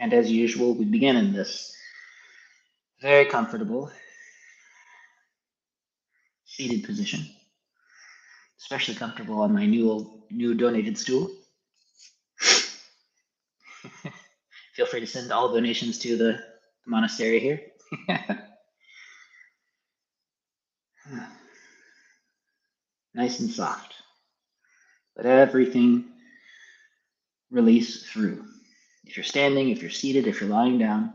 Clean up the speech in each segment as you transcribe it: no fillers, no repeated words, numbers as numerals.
And as usual, we begin in this very comfortable seated position, especially comfortable on my new donated stool. Feel free to send all donations to the monastery here. Nice and soft. Let everything release through. If you're standing, if you're seated, if you're lying down,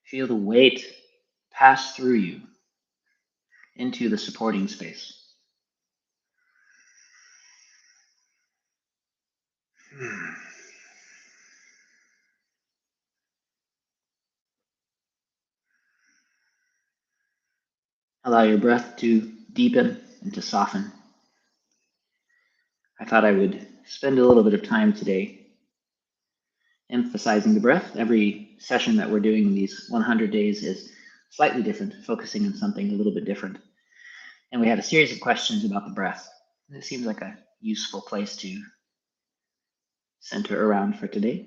feel the weight pass through you into the supporting space. Allow your breath to deepen and to soften. I thought I would spend a little bit of time today emphasizing the breath. Every session that we're doing in these 100 days is slightly different, focusing on something a little bit different. And we had a series of questions about the breath. It seems like a useful place to center around for today.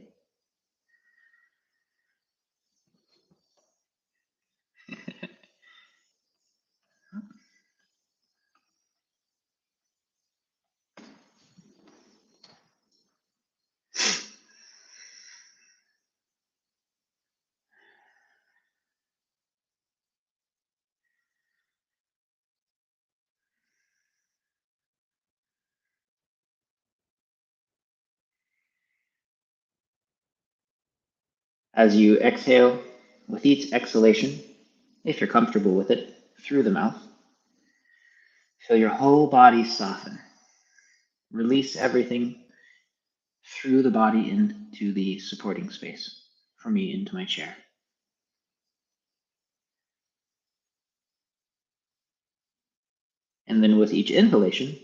As you exhale, with each exhalation, if you're comfortable with it, through the mouth, feel your whole body soften. Release everything through the body into the supporting space, for me into my chair. And then with each inhalation,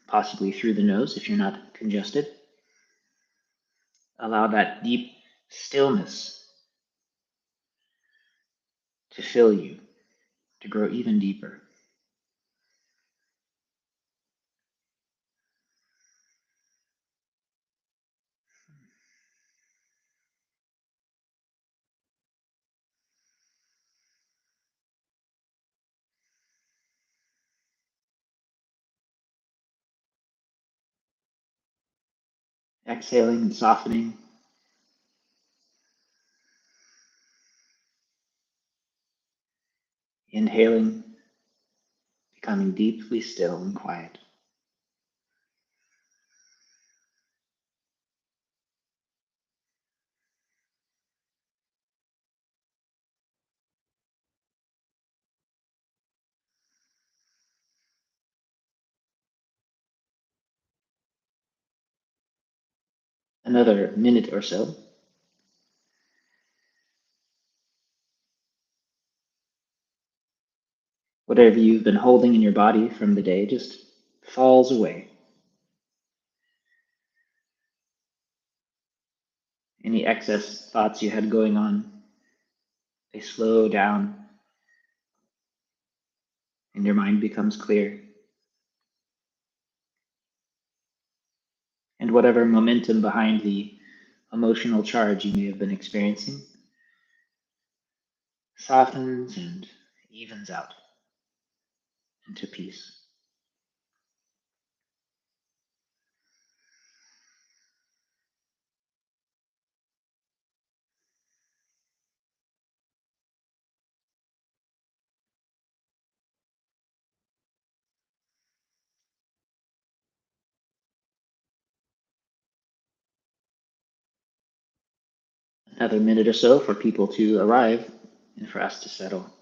possibly through the nose if you're not congested, allow that deep stillness to fill you, to grow even deeper. Exhaling and softening. Inhaling, becoming deeply still and quiet. Another minute or so. Whatever you've been holding in your body from the day just falls away. Any excess thoughts you had going on, they slow down and your mind becomes clear. And whatever momentum behind the emotional charge you may have been experiencing softens and evens out into peace. Another minute or so for people to arrive and for us to settle.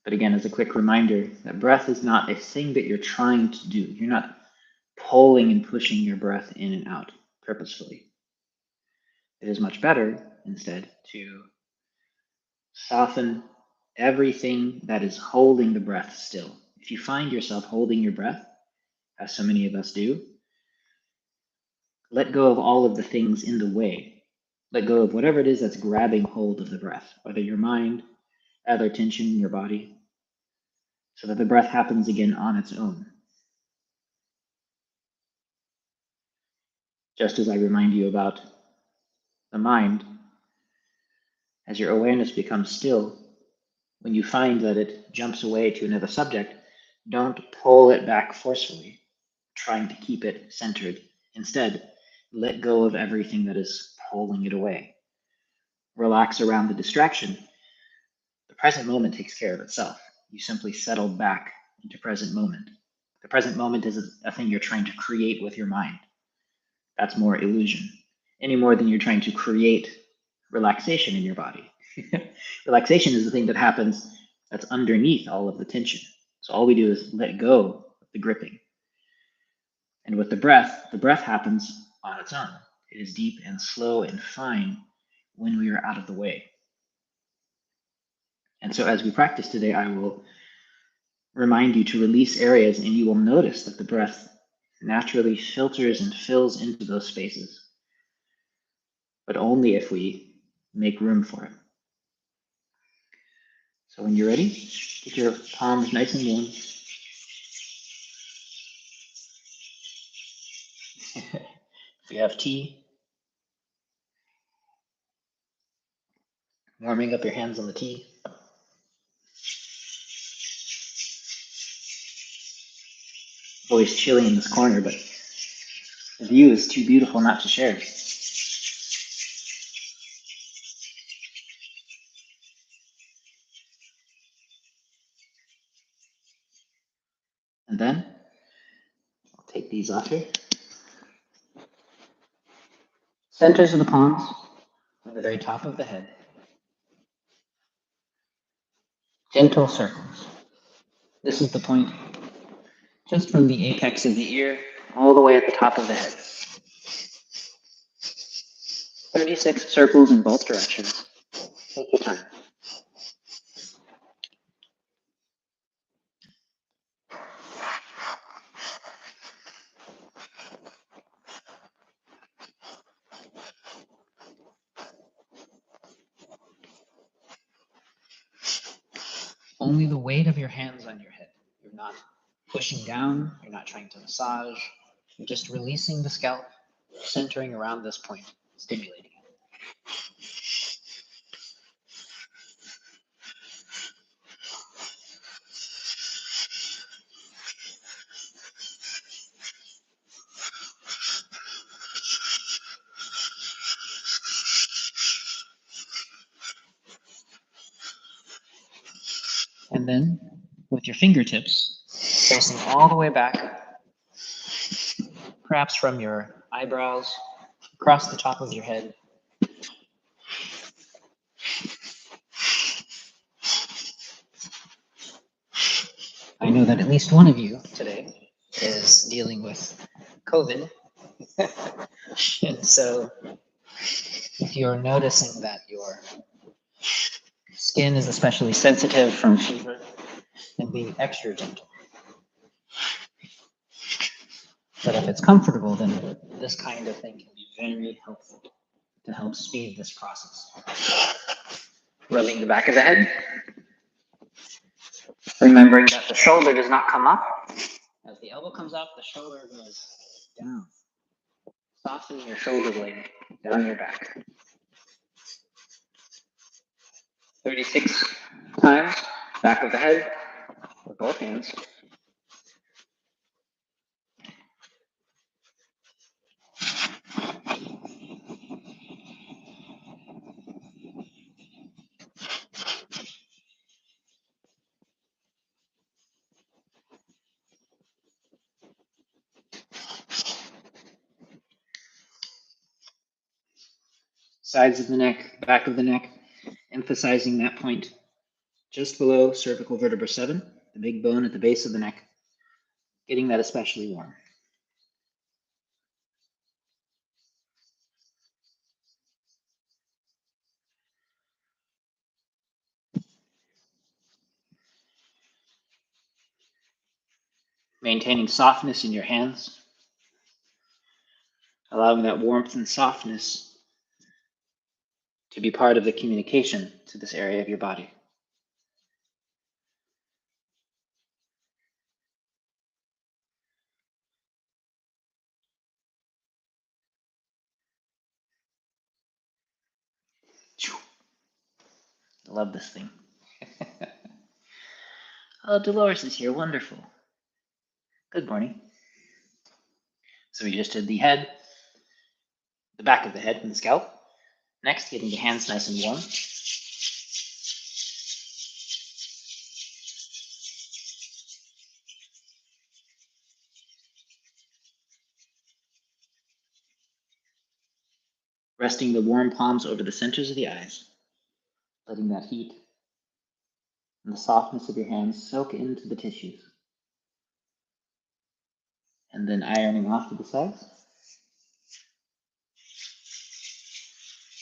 But again, as a quick reminder, that breath is not a thing that you're trying to do. You're not pulling and pushing your breath in and out purposefully. It is much better, instead, to soften everything that is holding the breath still. If you find yourself holding your breath, as so many of us do, let go of all of the things in the way. Let go of whatever it is that's grabbing hold of the breath, whether your mind, other tension in your body, so that the breath happens again on its own. Just as I remind you about the mind, as your awareness becomes still, when you find that it jumps away to another subject, don't pull it back forcefully, trying to keep it centered. Instead, let go of everything that is pulling it away. Relax around the distraction. The present moment takes care of itself. You simply settle back into present moment. The present moment is a thing you're trying to create with your mind. That's more illusion, any more than you're trying to create relaxation in your body. Relaxation is the thing that happens that's underneath all of the tension. So all we do is let go of the gripping. And with the breath happens on its own. It is deep and slow and fine when we are out of the way. And so as we practice today, I will remind you to release areas, and you will notice that the breath naturally filters and fills into those spaces, but only if we make room for it. So when you're ready, get your palms nice and warm. If you have tea, warming up your hands on the tea. Always chilly in this corner, but the view is too beautiful not to share. And then I'll take these off here. Centers of the palms on the very top of the head. Gentle circles. This is the point just from the apex of the ear all the way at the top of the head. 36 circles in both directions. Take your time. Only the weight of your hands on your head. You're not pushing down, you're not trying to massage, you're just releasing the scalp, centering around this point, stimulating it. And then, with your fingertips, tracing all the way back, perhaps from your eyebrows, across the top of your head. I know that at least one of you today is dealing with COVID. And so, if you're noticing that your skin is especially sensitive from fever, then being extra gentle. But if it's comfortable, then this kind of thing can be very helpful to help speed this process. Rubbing the back of the head. Remembering that the shoulder does not come up. As the elbow comes up, the shoulder goes down. Softening your shoulder blade down your back. 36 times, back of the head, with both hands. Sides of the neck, back of the neck, emphasizing that point just below cervical vertebra 7, the big bone at the base of the neck, getting that especially warm. Maintaining softness in your hands, allowing that warmth and softness to be part of the communication to this area of your body. I love this thing. Oh, Dolores is here. Wonderful. Good morning. So we just did the head, the back of the head and the scalp. Next, getting the hands nice and warm. Resting the warm palms over the centers of the eyes, letting that heat and the softness of your hands soak into the tissues. And then ironing off to the sides.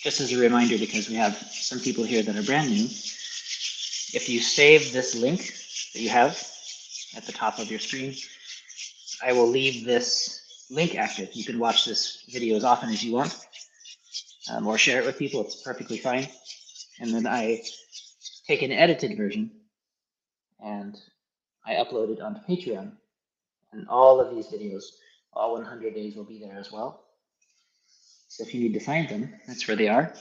Just as a reminder, because we have some people here that are brand new, if you save this link that you have at the top of your screen, I will leave this link active. You can watch this video as often as you want, or share it with people. It's perfectly fine. And then I take an edited version and I upload it onto Patreon. And all of these videos, all 100 days, will be there as well. So if you need to find them, that's where they are.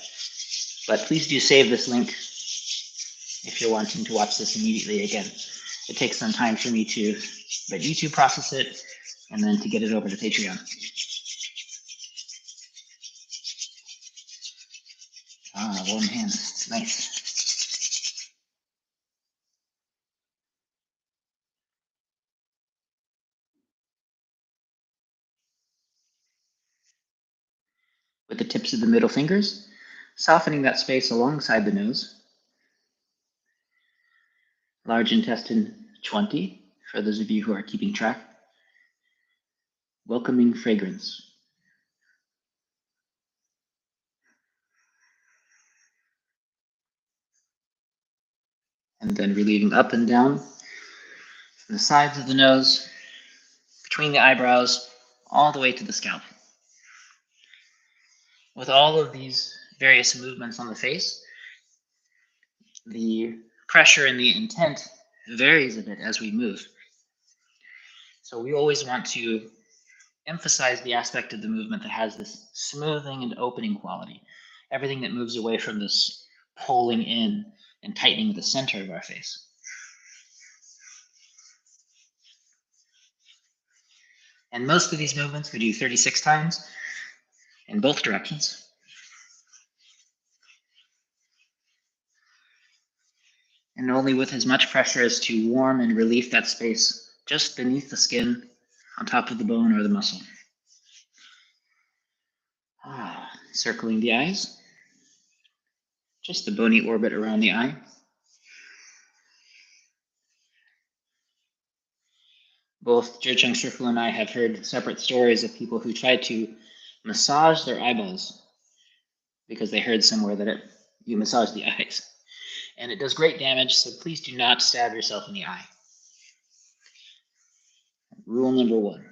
But please do save this link if you're wanting to watch this immediately again. It takes some time for me to let YouTube process it and then to get it over to Patreon. Ah, warm hands. Nice. With the tips of the middle fingers, softening that space alongside the nose. Large intestine 20, for those of you who are keeping track. Welcoming fragrance. And then relieving up and down from the sides of the nose, between the eyebrows, all the way to the scalp. With all of these various movements on the face, the pressure and the intent varies a bit as we move. So we always want to emphasize the aspect of the movement that has this smoothing and opening quality. Everything that moves away from this pulling in and tightening the center of our face. And most of these movements we do 36 times in both directions. And only with as much pressure as to warm and relieve that space just beneath the skin, on top of the bone or the muscle. Circling the eyes, just the bony orbit around the eye. Both ZhiCheng Circle and I have heard separate stories of people who tried to massage their eyeballs because they heard somewhere that you massage the eyes. And it does great damage, so please do not stab yourself in the eye. Rule number 1.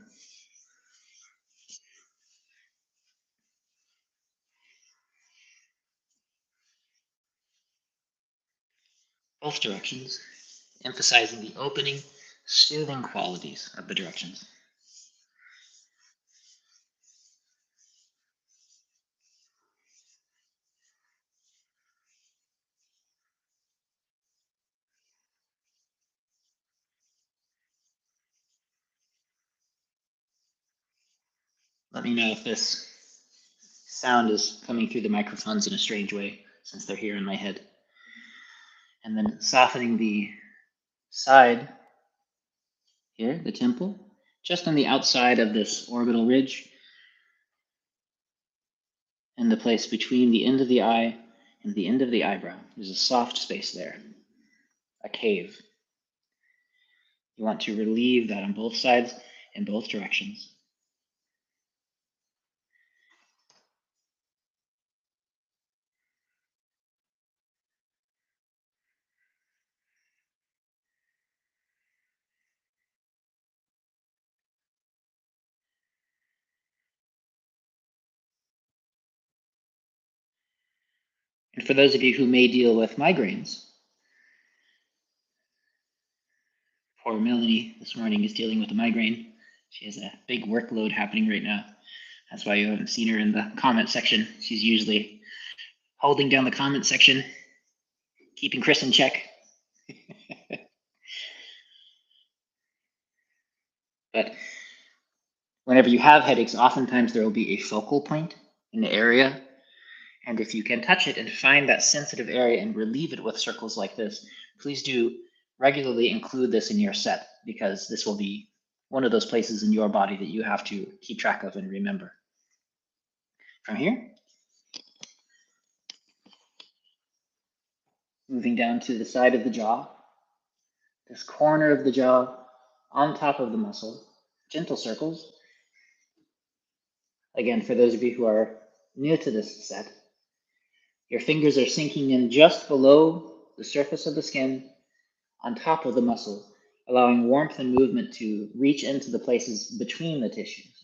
Both directions, emphasizing the opening, soothing qualities of the directions. Let me know if this sound is coming through the microphones in a strange way, since they're here in my head. And then softening the side here, the temple, just on the outside of this orbital ridge, and the place between the end of the eye and the end of the eyebrow. There's a soft space there, a cave. You want to relieve that on both sides in both directions. And for those of you who may deal with migraines, poor Melanie this morning is dealing with a migraine. She has a big workload happening right now. That's why you haven't seen her in the comment section. She's usually holding down the comment section, keeping Chris in check. But whenever you have headaches, oftentimes there will be a focal point in the area. And if you can touch it and find that sensitive area and relieve it with circles like this, please do regularly include this in your set, because this will be one of those places in your body that you have to keep track of and remember. From here, moving down to the side of the jaw, this corner of the jaw on top of the muscle, gentle circles. Again, for those of you who are new to this set, your fingers are sinking in just below the surface of the skin on top of the muscle, allowing warmth and movement to reach into the places between the tissues.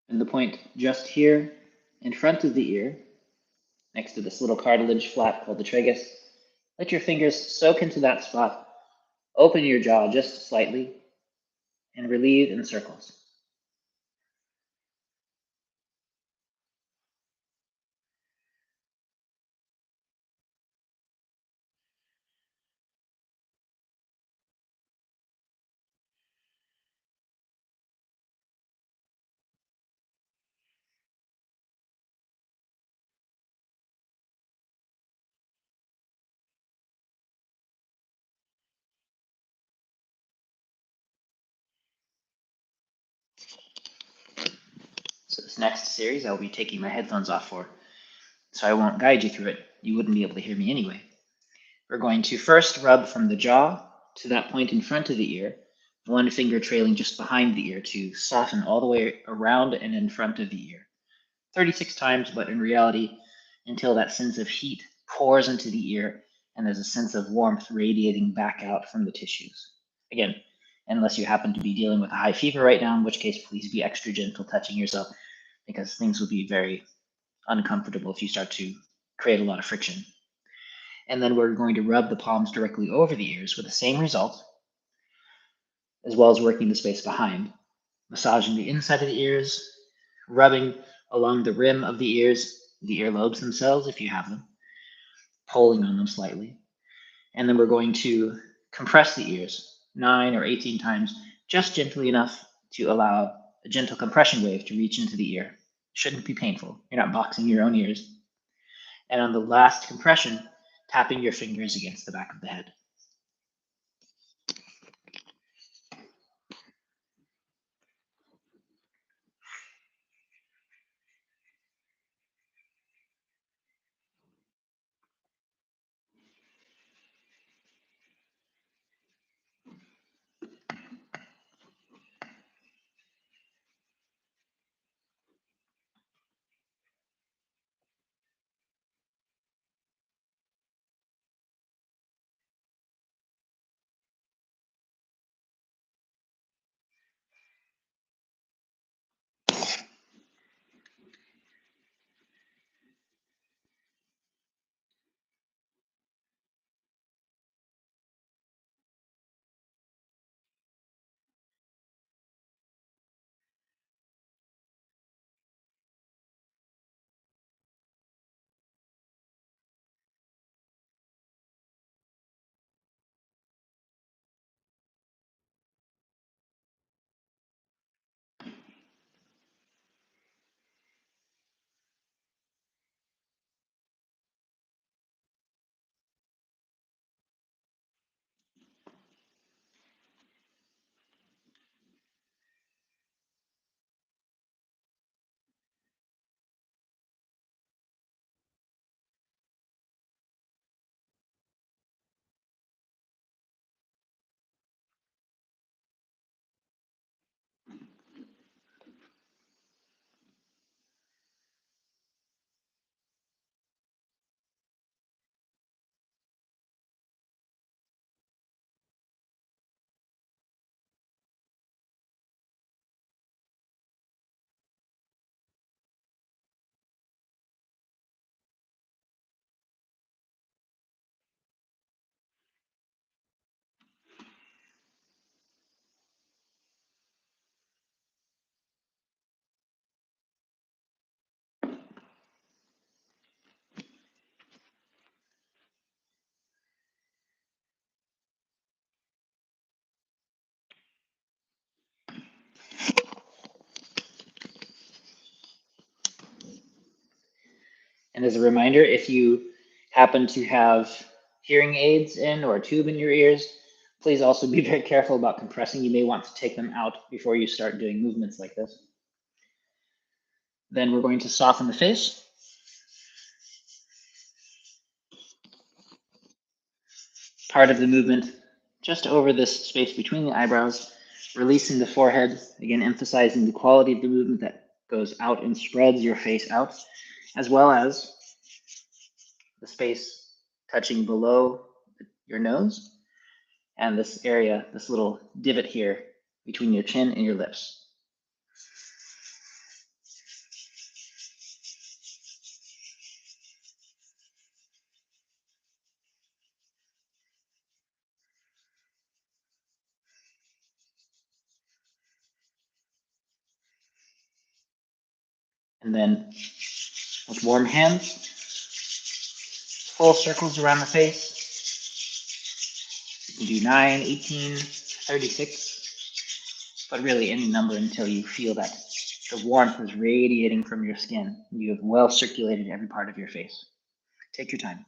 And the point just here in front of the ear, next to this little cartilage flap called the tragus, let your fingers soak into that spot, open your jaw just slightly, and relieve in circles. So this next series I'll be taking my headphones off for, so I won't guide you through it. You wouldn't be able to hear me anyway. We're going to first rub from the jaw to that point in front of the ear, one finger trailing just behind the ear to soften all the way around and in front of the ear. 36 times, but in reality, until that sense of heat pours into the ear and there's a sense of warmth radiating back out from the tissues. Again, unless you happen to be dealing with a high fever right now, in which case please be extra gentle touching yourself, because things will be very uncomfortable if you start to create a lot of friction. And then we're going to rub the palms directly over the ears with the same result, as well as working the space behind, massaging the inside of the ears, rubbing along the rim of the ears, the earlobes themselves if you have them, pulling on them slightly. And then we're going to compress the ears 9 or 18 times, just gently enough to allow a gentle compression wave to reach into the ear. Shouldn't be painful. You're not boxing your own ears. And on the last compression, tapping your fingers against the back of the head. And as a reminder, if you happen to have hearing aids in or a tube in your ears, please also be very careful about compressing. You may want to take them out before you start doing movements like this. Then we're going to soften the face. Part of the movement just over this space between the eyebrows, releasing the forehead, again emphasizing the quality of the movement that goes out and spreads your face out, as well as the space touching below your nose and this area, this little divot here between your chin and your lips. And then with warm hands, full circles around the face. You can do 9, 18, 36, but really any number until you feel that the warmth is radiating from your skin. You have well circulated every part of your face. Take your time.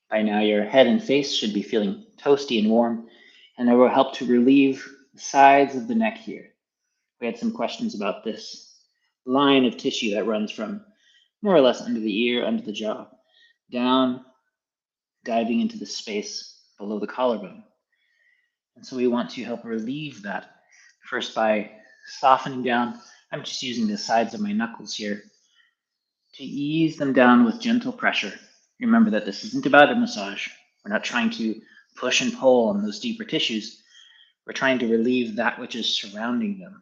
By now, your head and face should be feeling toasty and warm, and it will help to relieve the sides of the neck here. We had some questions about this line of tissue that runs from more or less under the ear, under the jaw, down, diving into the space below the collarbone. And so we want to help relieve that first by softening down. I'm just using the sides of my knuckles here to ease them down with gentle pressure. Remember that this isn't about a massage. We're not trying to push and pull on those deeper tissues. We're trying to relieve that which is surrounding them.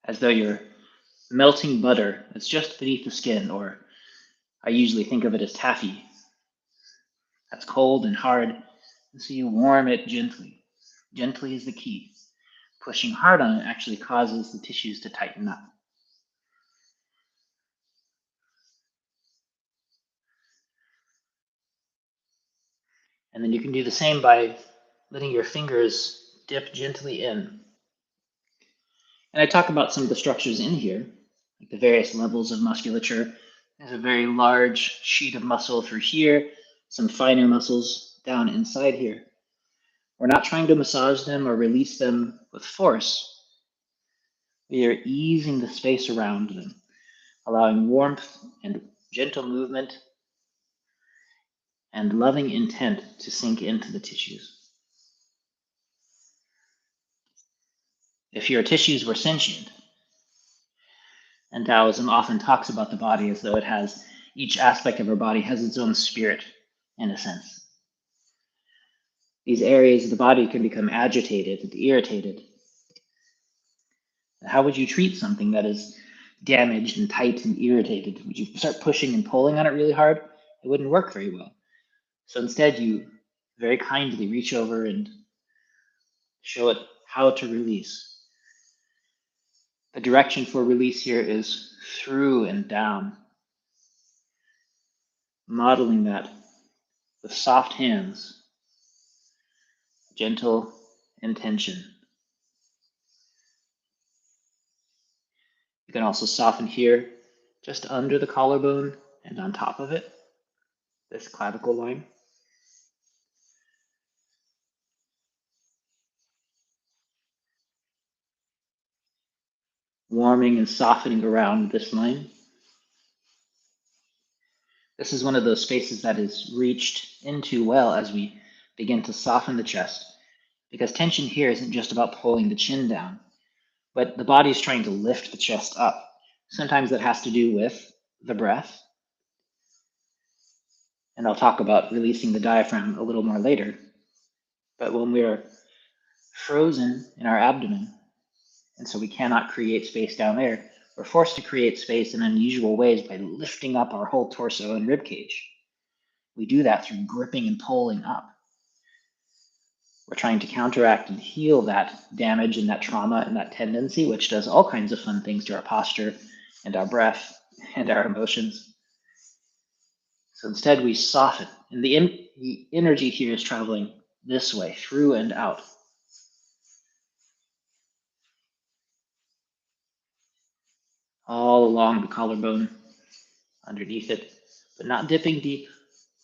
As though you're melting butter that's just beneath the skin, or I usually think of it as taffy. That's cold and hard, and so you warm it gently. Gently is the key. Pushing hard on it actually causes the tissues to tighten up. And then you can do the same by letting your fingers dip gently in. And I talk about some of the structures in here, like the various levels of musculature. There's a very large sheet of muscle through here, some finer muscles down inside here. We're not trying to massage them or release them with force. We are easing the space around them, allowing warmth and gentle movement and loving intent to sink into the tissues. If your tissues were sentient, and Taoism often talks about the body as though it has, each aspect of our body has its own spirit, in a sense. These areas of the body can become agitated and irritated. How would you treat something that is damaged and tight and irritated? Would you start pushing and pulling on it really hard? It wouldn't work very well. So instead, you very kindly reach over and show it how to release. The direction for release here is through and down, modeling that with soft hands, gentle intention. You can also soften here, just under the collarbone and on top of it, this clavicle line. warming and softening around this line. This is one of those spaces that is reached into well as we begin to soften the chest, because tension here isn't just about pulling the chin down, but the body's trying to lift the chest up. Sometimes that has to do with the breath, and I'll talk about releasing the diaphragm a little more later. But when we're frozen in our abdomen, and so we cannot create space down there, we're forced to create space in unusual ways by lifting up our whole torso and rib cage. We do that through gripping and pulling up. We're trying to counteract and heal that damage and that trauma and that tendency, which does all kinds of fun things to our posture and our breath and our emotions. So instead, we soften, and the energy here is traveling this way, through and out. All along the collarbone, underneath it, but not dipping deep,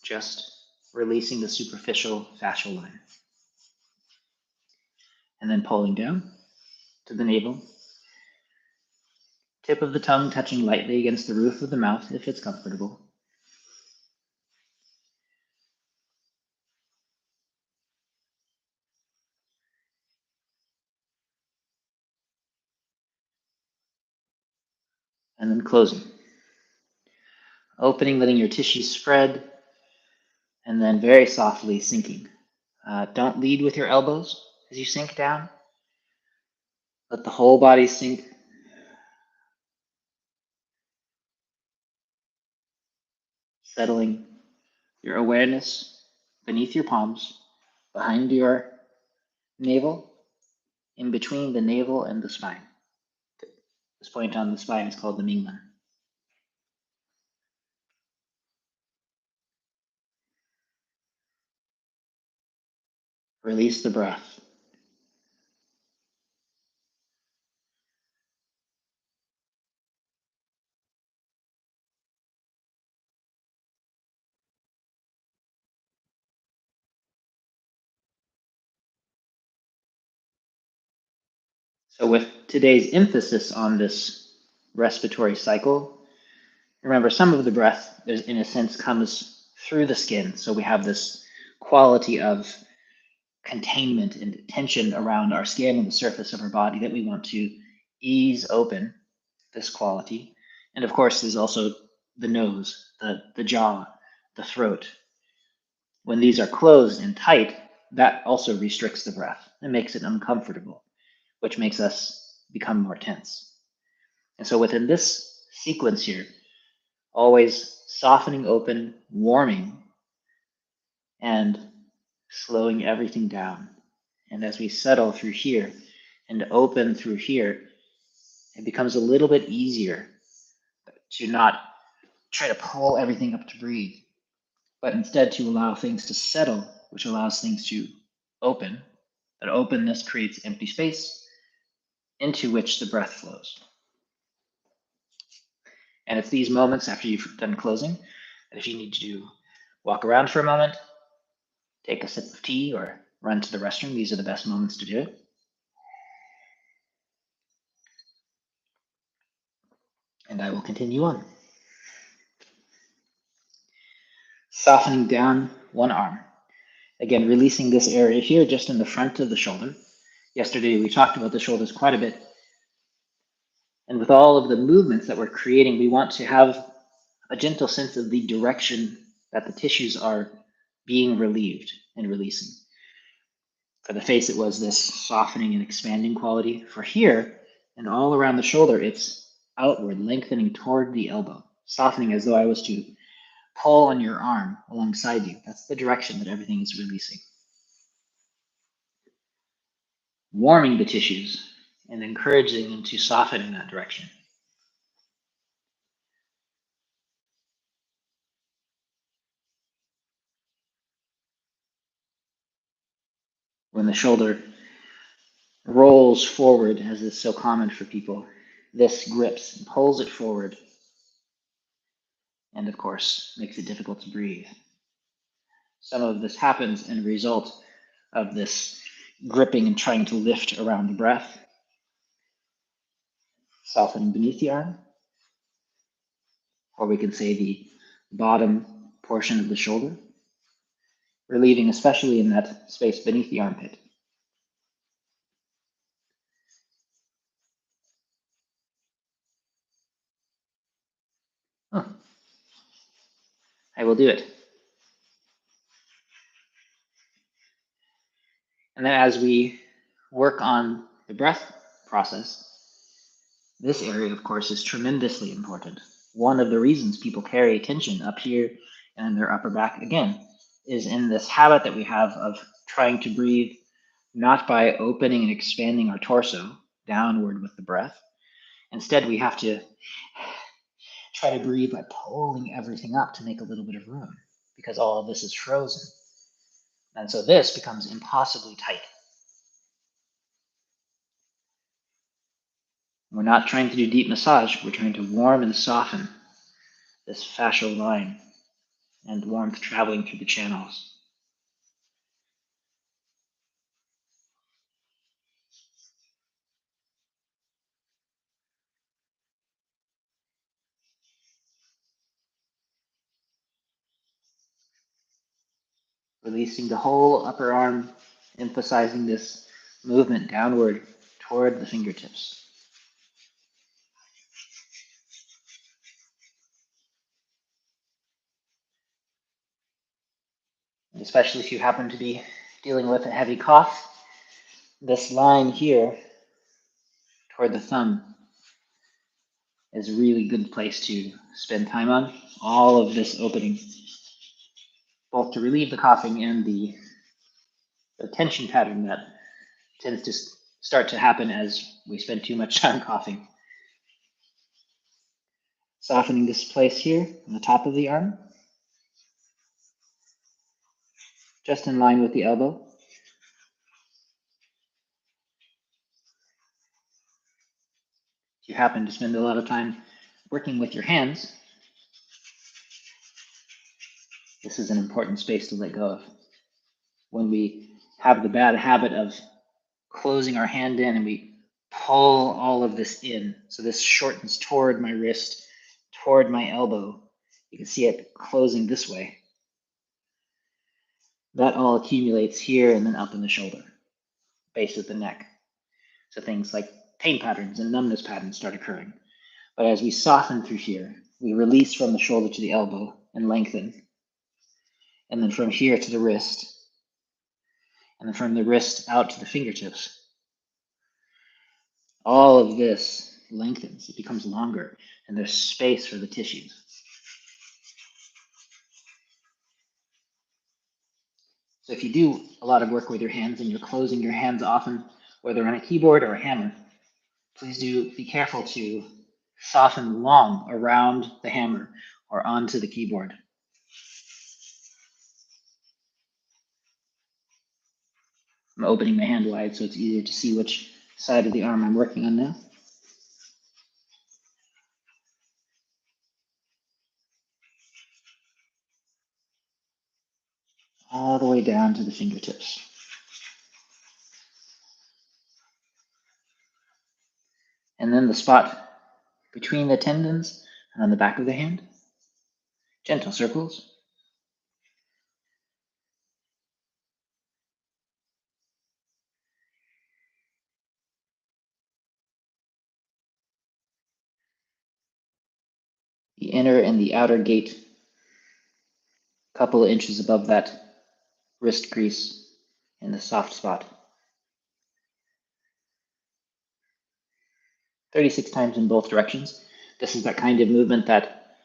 just releasing the superficial fascial line. And then pulling down to the navel. Tip of the tongue touching lightly against the roof of the mouth if it's comfortable. And then closing. Opening, letting your tissues spread, and then very softly sinking. Don't lead with your elbows as you sink down. Let the whole body sink. Settling your awareness beneath your palms, behind your navel, in between the navel and the spine. This point on the spine is called the Mingmen. Release the breath. So with today's emphasis on this respiratory cycle, remember some of the breath, in a sense, comes through the skin. So we have this quality of containment and tension around our skin and the surface of our body that we want to ease open, this quality. And of course, there's also the nose, the jaw, the throat. When these are closed and tight, that also restricts the breath and makes it uncomfortable, which makes us become more tense. And so within this sequence here, always softening open, warming, and slowing everything down. And as we settle through here and open through here, it becomes a little bit easier to not try to pull everything up to breathe, but instead to allow things to settle, which allows things to open. That openness creates empty space into which the breath flows. And it's these moments after you've done closing that if you need to walk around for a moment, take a sip of tea, or run to the restroom, these are the best moments to do it. And I will continue on. Softening down one arm. Again, releasing this area here just in the front of the shoulder. Yesterday, we talked about the shoulders quite a bit. And with all of the movements that we're creating, we want to have a gentle sense of the direction that the tissues are being relieved and releasing. For the face, it was this softening and expanding quality. For here, and all around the shoulder, it's outward, lengthening toward the elbow, softening as though I was to pull on your arm alongside you. That's the direction that everything is releasing. Warming the tissues and encouraging them to soften in that direction. When the shoulder rolls forward, as is so common for people, this grips and pulls it forward, and of course, makes it difficult to breathe. Some of this happens in a result of this gripping and trying to lift around the breath. softening beneath the arm, or we can say the bottom portion of the shoulder, relieving especially in that space beneath the armpit. Oh, I will do it. And then as we work on the breath process, this area, of course, is tremendously important. One of the reasons people carry tension up here and in their upper back, again, is in this habit that we have of trying to breathe not by opening and expanding our torso downward with the breath. Instead, we have to try to breathe by pulling everything up to make a little bit of room, because all of this is frozen. And so this becomes impossibly tight. We're not trying to do deep massage, we're trying to warm and soften this fascial line and warmth traveling through the channels. Releasing the whole upper arm, emphasizing this movement downward toward the fingertips. And especially if you happen to be dealing with a heavy cough, this line here toward the thumb is a really good place to spend time on. All of this opening, both to relieve the coughing and the tension pattern that tends to start to happen as we spend too much time coughing. Softening this place here on the top of the arm, just in line with the elbow. If you happen to spend a lot of time working with your hands, this is an important space to let go of. When we have the bad habit of closing our hand in and we pull all of this in, so this shortens toward my wrist, toward my elbow. You can see it closing this way. That all accumulates here and then up in the shoulder, base of the neck. So things like pain patterns and numbness patterns start occurring. But as we soften through here, we release from the shoulder to the elbow and lengthen. And then from here to the wrist. And then from the wrist out to the fingertips. All of this lengthens, it becomes longer, and there's space for the tissues. So if you do a lot of work with your hands and you're closing your hands often, whether on a keyboard or a hammer, please do be careful to soften long around the hammer or onto the keyboard. I'm opening my hand wide so it's easier to see which side of the arm I'm working on now. All the way down to the fingertips. And then the spot between the tendons and on the back of the hand. Gentle circles. The inner and the outer gate, a couple of inches above that wrist crease in the soft spot. 36 times in both directions. This is that kind of movement that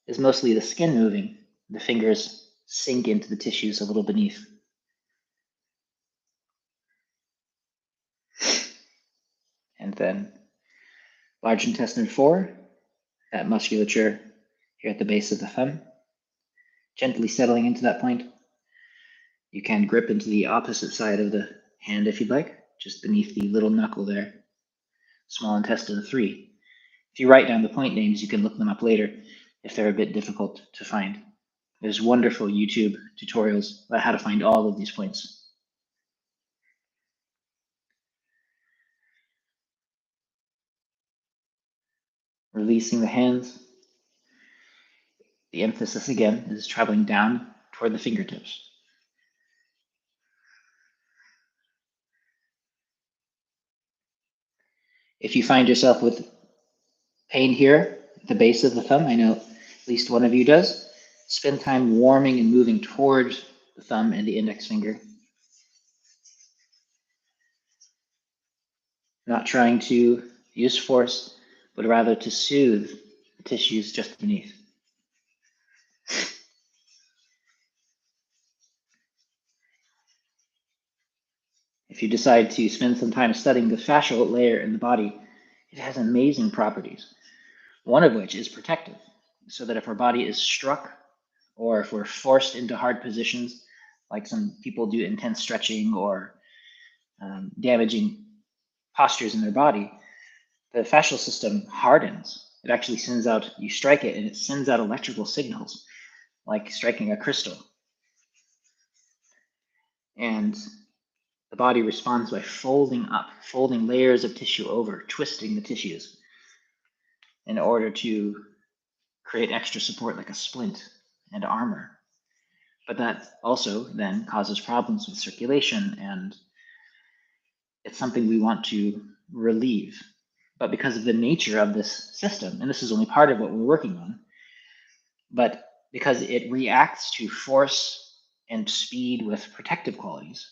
is mostly the skin moving. The fingers sink into the tissues a little beneath. And then large intestine 4, that musculature here at the base of the thumb, gently settling into that point. You can grip into the opposite side of the hand if you'd like, just beneath the little knuckle there. Small intestine 3. If you write down the point names, you can look them up later if they're a bit difficult to find. There's wonderful YouTube tutorials about how to find all of these points. Releasing the hands. The emphasis again is traveling down toward the fingertips. If you find yourself with pain here at the base of the thumb, I know at least one of you does, spend time warming and moving towards the thumb and the index finger. Not trying to use force, but rather to soothe the tissues just beneath. If you decide to spend some time studying the fascial layer in the body, it has amazing properties, one of which is protective, so that if our body is struck or if we're forced into hard positions, like some people do intense stretching or damaging postures in their body, the fascial system hardens. It actually sends out, you strike it and it sends out electrical signals, like striking a crystal. And the body responds by folding up, folding layers of tissue over, twisting the tissues in order to create extra support like a splint and armor. But that also then causes problems with circulation, and it's something we want to relieve. But because of the nature of this system, and this is only part of what we're working on, but because it reacts to force and speed with protective qualities,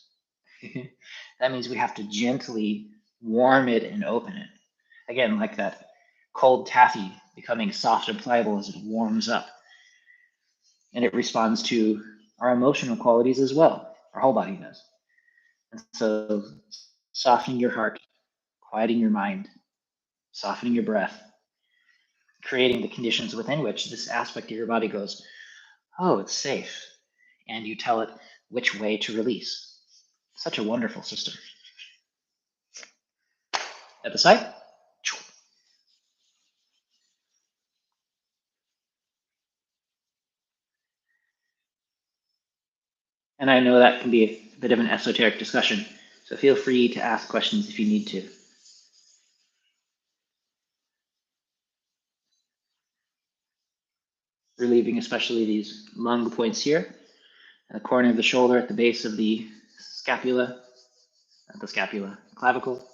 that means we have to gently warm it and open it. Again, like that cold taffy becoming soft and pliable as it warms up. And it responds to our emotional qualities as well. Our whole body does. And so softening your heart, quieting your mind, softening your breath, creating the conditions within which this aspect of your body goes, oh, it's safe. And you tell it which way to release. Such a wonderful system. At the side. And I know that can be a bit of an esoteric discussion, so feel free to ask questions if you need to. Relieving especially these lung points here, at the corner of the shoulder, at the base of the scapula, clavicle.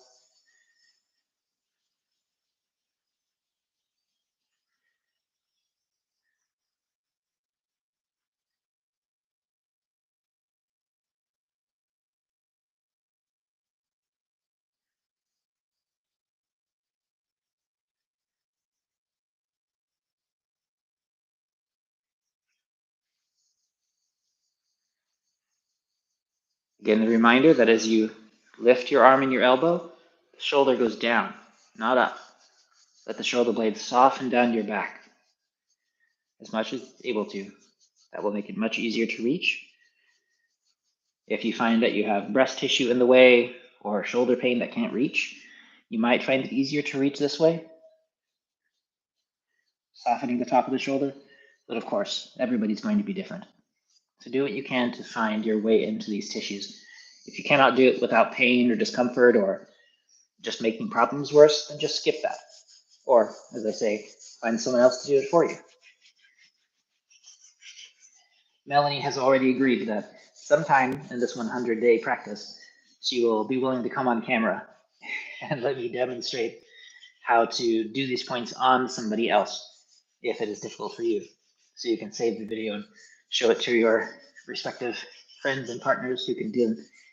Again, the reminder that as you lift your arm and your elbow, the shoulder goes down, not up. Let the shoulder blade soften down your back as much as it's able to. That will make it much easier to reach. If you find that you have breast tissue in the way or shoulder pain that can't reach, you might find it easier to reach this way, softening the top of the shoulder. But of course, everybody's going to be different. So do what you can to find your way into these tissues. If you cannot do it without pain or discomfort or just making problems worse, then just skip that. Or, as I say, find someone else to do it for you. Melanie has already agreed that sometime in this 100-day practice, she will be willing to come on camera and let me demonstrate how to do these points on somebody else if it is difficult for you. So you can save the video and show it to your respective friends and partners who can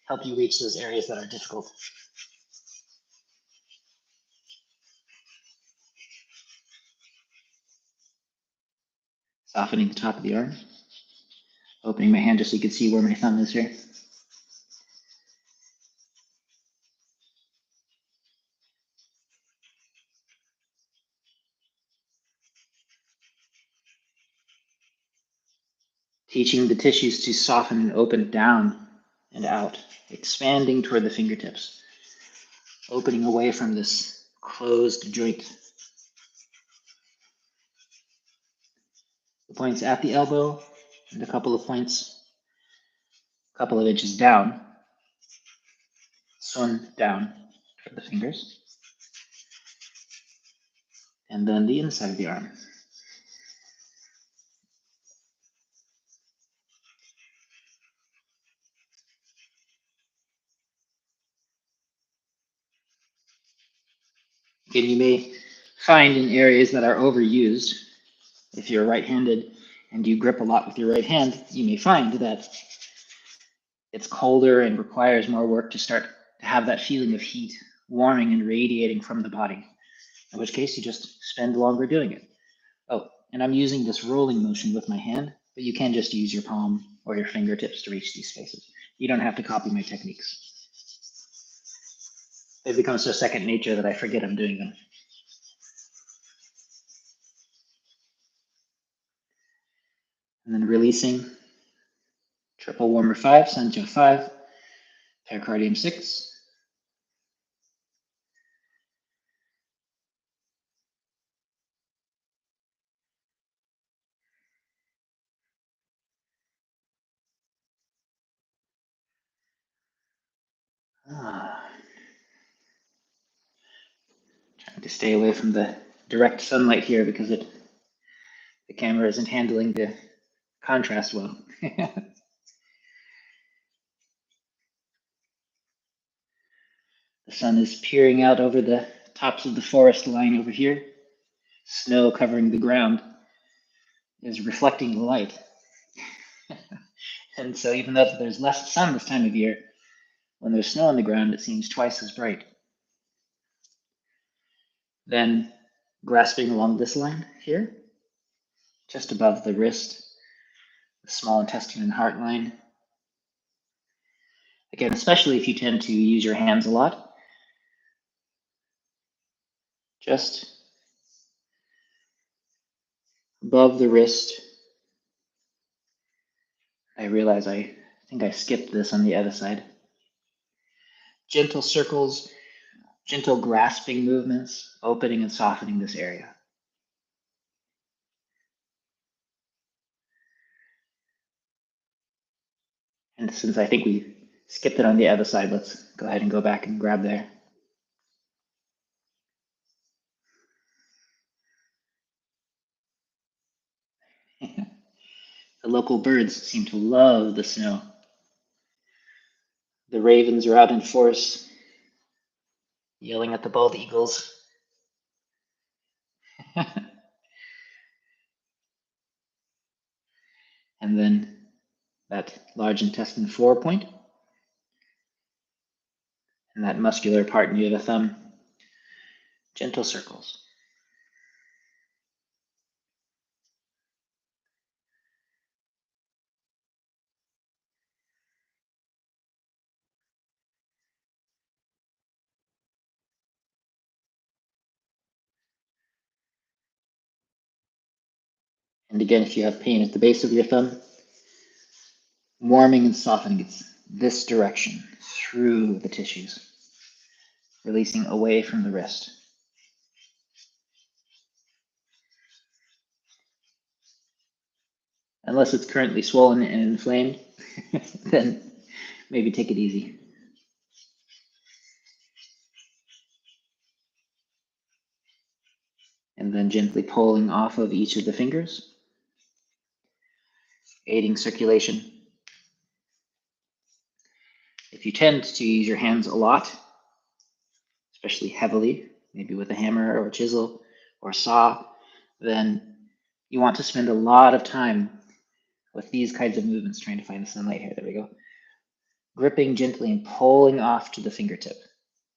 help you reach those areas that are difficult. Softening the top of the arm. Opening my hand just so you can see where my thumb is here. Teaching the tissues to soften and open down and out, expanding toward the fingertips, opening away from this closed joint. The points at the elbow and a couple of points, a couple of inches down, sun down toward the fingers. And then the inside of the arm. Again, you may find in areas that are overused, if you're right-handed and you grip a lot with your right hand, you may find that it's colder and requires more work to start to have that feeling of heat warming and radiating from the body, in which case you just spend longer doing it. Oh, and I'm using this rolling motion with my hand, but you can just use your palm or your fingertips to reach these spaces. You don't have to copy my techniques. They've become so second nature that I forget I'm doing them. And then releasing, triple warmer 5, Sancho 5, pericardium 6. Trying to stay away from the direct sunlight here because the camera isn't handling the contrast well. The sun is peering out over the tops of the forest line over here. Snow covering the ground is reflecting the light. And so even though there's less sun this time of year, when there's snow on the ground, it seems twice as bright. Then grasping along this line here, just above the wrist, the small intestine and heart line. Again, especially if you tend to use your hands a lot, just above the wrist. I realize I think I skipped this on the other side. Gentle circles, gentle grasping movements, opening and softening this area. And since I think we skipped it on the other side, let's go ahead and go back and grab there. The local birds seem to love the snow. The ravens are out in force, yelling at the bald eagles. And then that large intestine 4 point, and that muscular part near the thumb. Gentle circles. And again, if you have pain at the base of your thumb, warming and softening, it's this direction through the tissues, releasing away from the wrist. Unless it's currently swollen and inflamed, then maybe take it easy. And then gently pulling off of each of the fingers, aiding circulation. If you tend to use your hands a lot, especially heavily, maybe with a hammer or a chisel or a saw, then you want to spend a lot of time with these kinds of movements trying to find the sunlight here. There we go. Gripping gently and pulling off to the fingertip,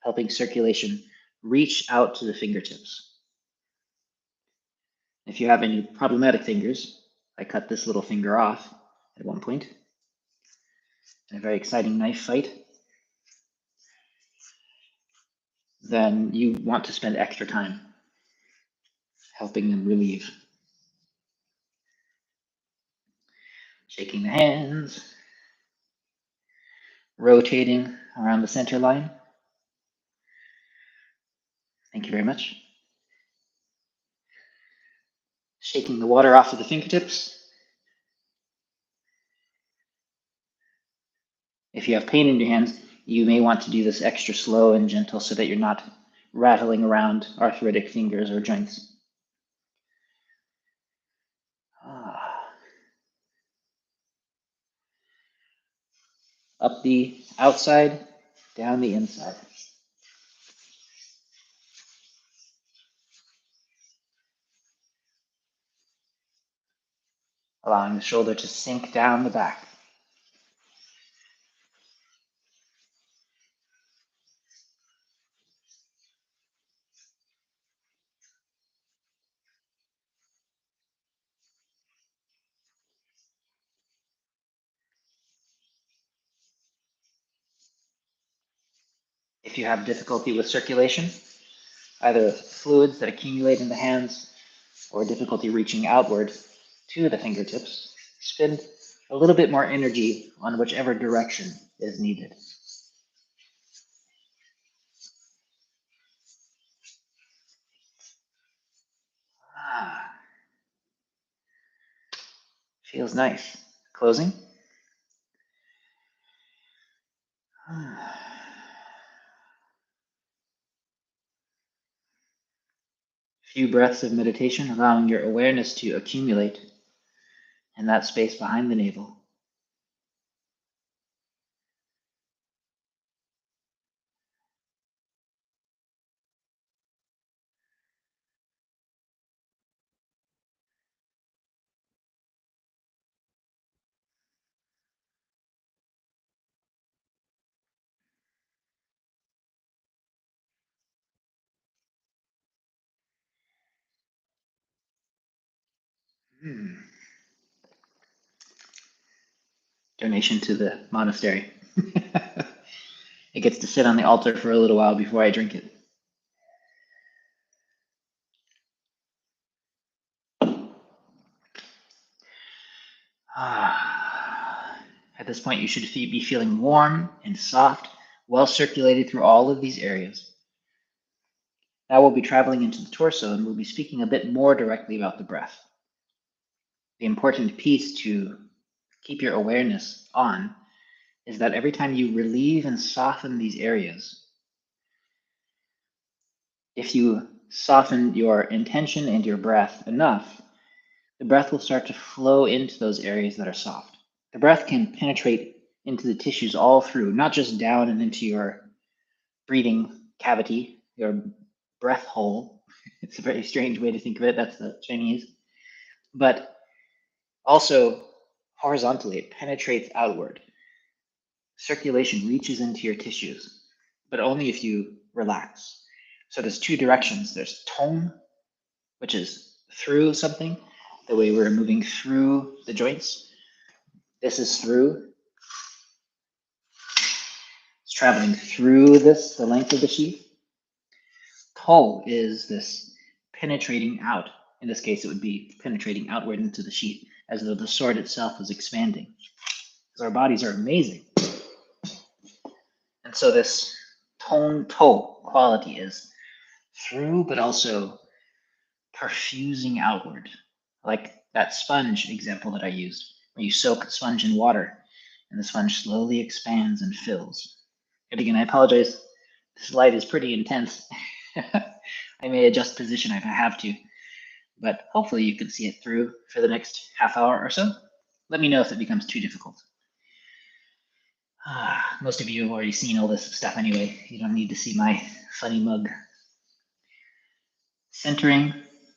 helping circulation reach out to the fingertips. If you have any problematic fingers, I cut this little finger off at one point in a very exciting knife fight, then you want to spend extra time helping them relieve. Shaking the hands, rotating around the center line. Thank you very much. Shaking the water off of the fingertips. If you have pain in your hands, you may want to do this extra slow and gentle so that you're not rattling around arthritic fingers or joints. up the outside, down the inside. Allowing the shoulder to sink down the back. If you have difficulty with circulation, either fluids that accumulate in the hands or difficulty reaching outward to the fingertips, spend a little bit more energy on whichever direction is needed. Ah, feels nice. Closing. A few breaths of meditation, allowing your awareness to accumulate in that space behind the navel. Donation to the monastery. It gets to sit on the altar for a little while before I drink it. At this point, you should be feeling warm and soft, well circulated through all of these areas. Now we'll be traveling into the torso and we'll be speaking a bit more directly about the breath. The important piece to keep your awareness on is that every time you relieve and soften these areas, if you soften your intention and your breath enough, the breath will start to flow into those areas that are soft. The breath can penetrate into the tissues all through, not just down and into your breathing cavity, your breath hole. It's a very strange way to think of it. That's the Chinese. But also horizontally, it penetrates outward. Circulation reaches into your tissues, but only if you relax. So there's two directions. There's tone, which is through something, the way we're moving through the joints. This is through. It's traveling through this, the length of the sheath. Toe is this penetrating out. In this case, it would be penetrating outward into the sheath, as though the sword itself is expanding. Because our bodies are amazing. And so this tone toe quality is through, but also perfusing outward. Like that sponge example that I used, where you soak a sponge in water, and the sponge slowly expands and fills. And again, I apologize. This light is pretty intense. I may adjust position if I have to, but hopefully you can see it through for the next half hour or so. Let me know if it becomes too difficult. Most of you have already seen all this stuff anyway. You don't need to see my funny mug. Centering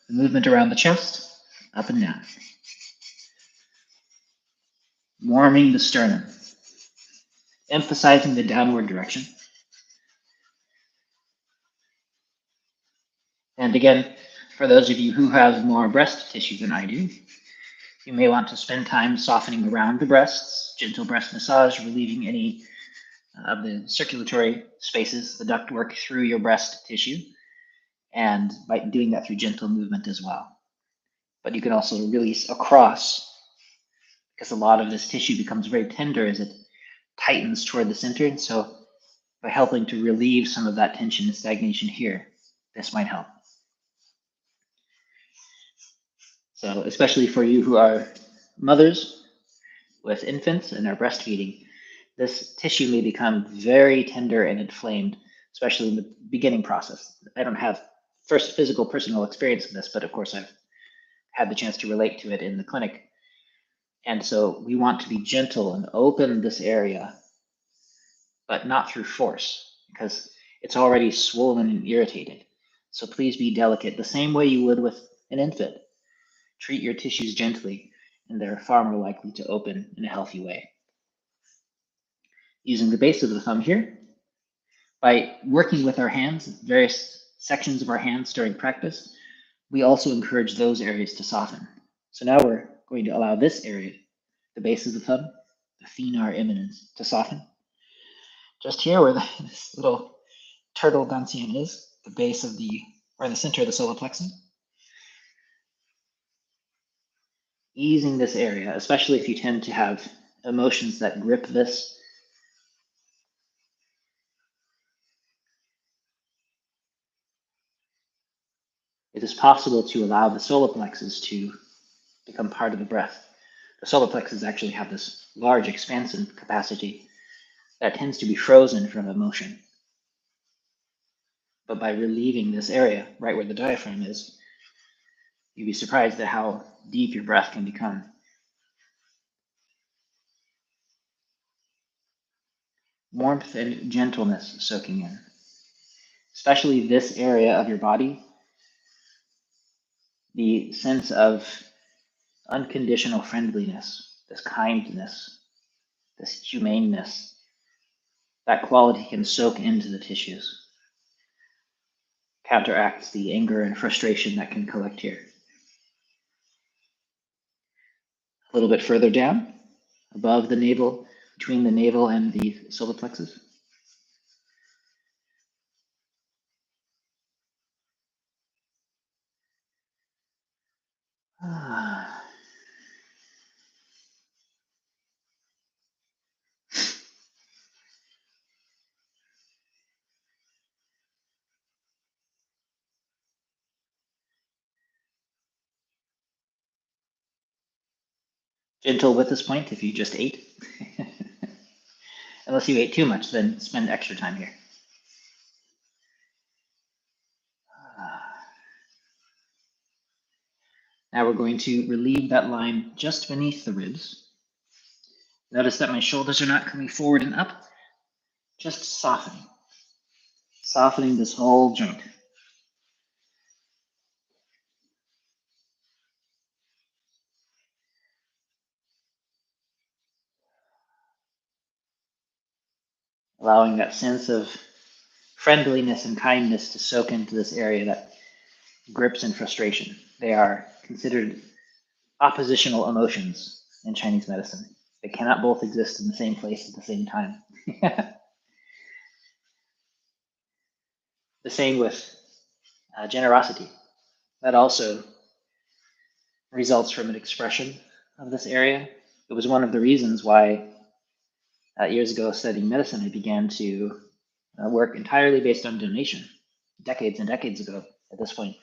the movement around the chest, up and down. Warming the sternum. Emphasizing the downward direction. And again, for those of you who have more breast tissue than I do, you may want to spend time softening around the breasts, gentle breast massage, relieving any of the circulatory spaces, the ductwork through your breast tissue, and by doing that through gentle movement as well. But you can also release across, because a lot of this tissue becomes very tender as it tightens toward the center. And so by helping to relieve some of that tension and stagnation here, this might help. So especially for you who are mothers with infants and are breastfeeding, this tissue may become very tender and inflamed, especially in the beginning process. I don't have first physical personal experience with this, but of course I've had the chance to relate to it in the clinic. And so we want to be gentle and open this area but not through force, because it's already swollen and irritated. So please be delicate, the same way you would with an infant. Treat your tissues gently, and they're far more likely to open in a healthy way. Using the base of the thumb here, by working with our hands, various sections of our hands during practice, we also encourage those areas to soften. So now we're going to allow this area, the base of the thumb, the thenar eminence, to soften. Just here where this little turtle dancian is, the base of the, or in the center of the solar plexus. Easing this area, especially if you tend to have emotions that grip this. It is possible to allow the solar plexus to become part of the breath. The solar plexus actually have this large expansive capacity that tends to be frozen from emotion. But by relieving this area, right where the diaphragm is, you'd be surprised at how deep your breath can become. Warmth and gentleness soaking in. Especially this area of your body, the sense of unconditional friendliness, this kindness, this humaneness, that quality can soak into the tissues, counteracts the anger and frustration that can collect here. A little bit further down, above the navel, between the navel and the solar plexus. Gentle with this point if you just ate. Unless you ate too much, then spend extra time here. Now we're going to relieve that line just beneath the ribs. Notice that my shoulders are not coming forward and up, just softening. Softening this whole joint. Allowing that sense of friendliness and kindness to soak into this area that grips and frustration. They are considered oppositional emotions in Chinese medicine. They cannot both exist in the same place at the same time. The same with generosity. That also results from an expression of this area. It was one of the reasons why years ago studying medicine, I began to work entirely based on donation, decades and decades ago at this point,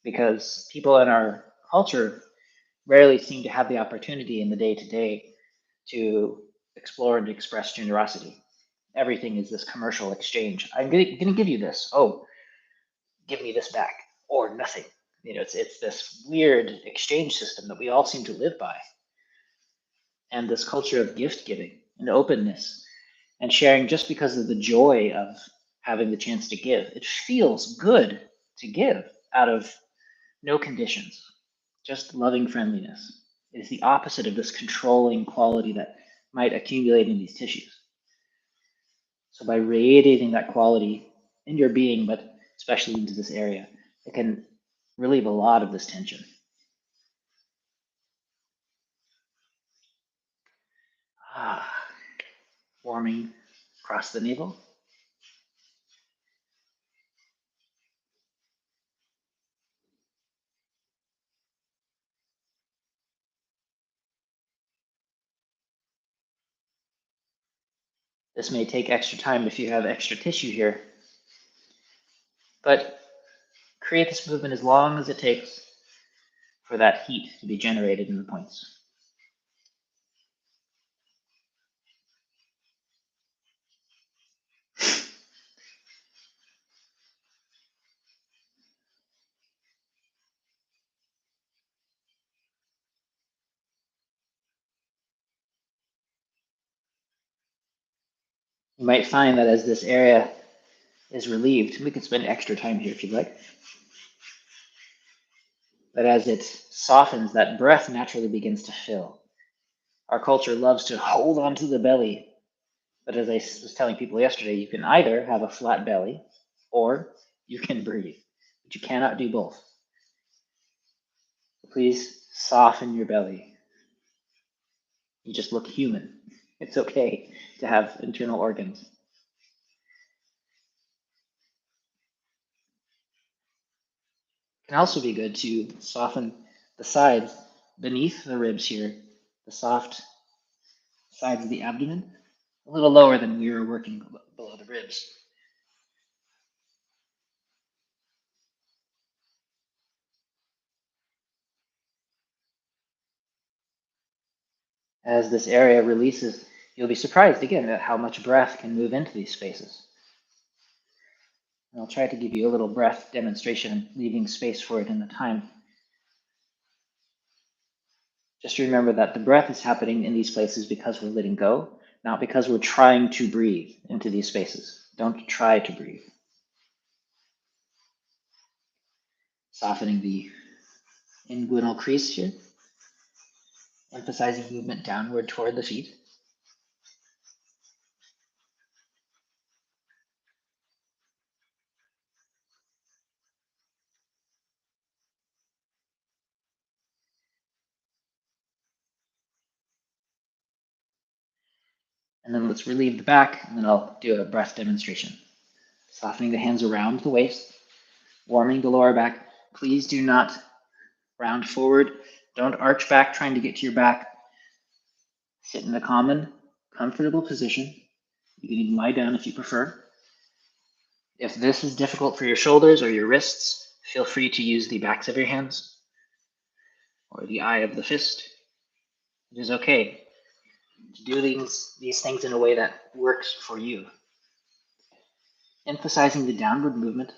because people in our culture rarely seem to have the opportunity in the day-to-day to explore and express generosity. Everything is this commercial exchange. I'm going to give you this. Oh, give me this back, or nothing. You know, it's this weird exchange system that we all seem to live by. And this culture of gift giving and openness and sharing just because of the joy of having the chance to give. It feels good to give out of no conditions, just loving friendliness. It is the opposite of this controlling quality that might accumulate in these tissues. So by radiating that quality in your being, but especially into this area, it can relieve a lot of this tension. Warming across the navel. This may take extra time if you have extra tissue here, but create this movement as long as it takes for that heat to be generated in the points. You might find that as this area is relieved, we could spend extra time here if you'd like, but as it softens, that breath naturally begins to fill. Our culture loves to hold onto the belly, but as I was telling people yesterday, you can either have a flat belly or you can breathe, but you cannot do both. So please soften your belly. You just look human. It's okay to have internal organs. It can also be good to soften the sides beneath the ribs here, the soft sides of the abdomen, a little lower than we were working below the ribs. As this area releases, you'll be surprised again at how much breath can move into these spaces. And I'll try to give you a little breath demonstration, leaving space for it in the time. Just remember that the breath is happening in these places because we're letting go, not because we're trying to breathe into these spaces. Don't try to breathe. Softening the inguinal crease here, emphasizing movement downward toward the feet. And then let's relieve the back, and then I'll do a breath demonstration. Softening the hands around the waist, warming the lower back. Please do not round forward. Don't arch back trying to get to your back. Sit in a common, comfortable position. You can even lie down if you prefer. If this is difficult for your shoulders or your wrists, feel free to use the backs of your hands or the eye of the fist. It is okay to do these things in a way that works for you. Emphasizing the downward movement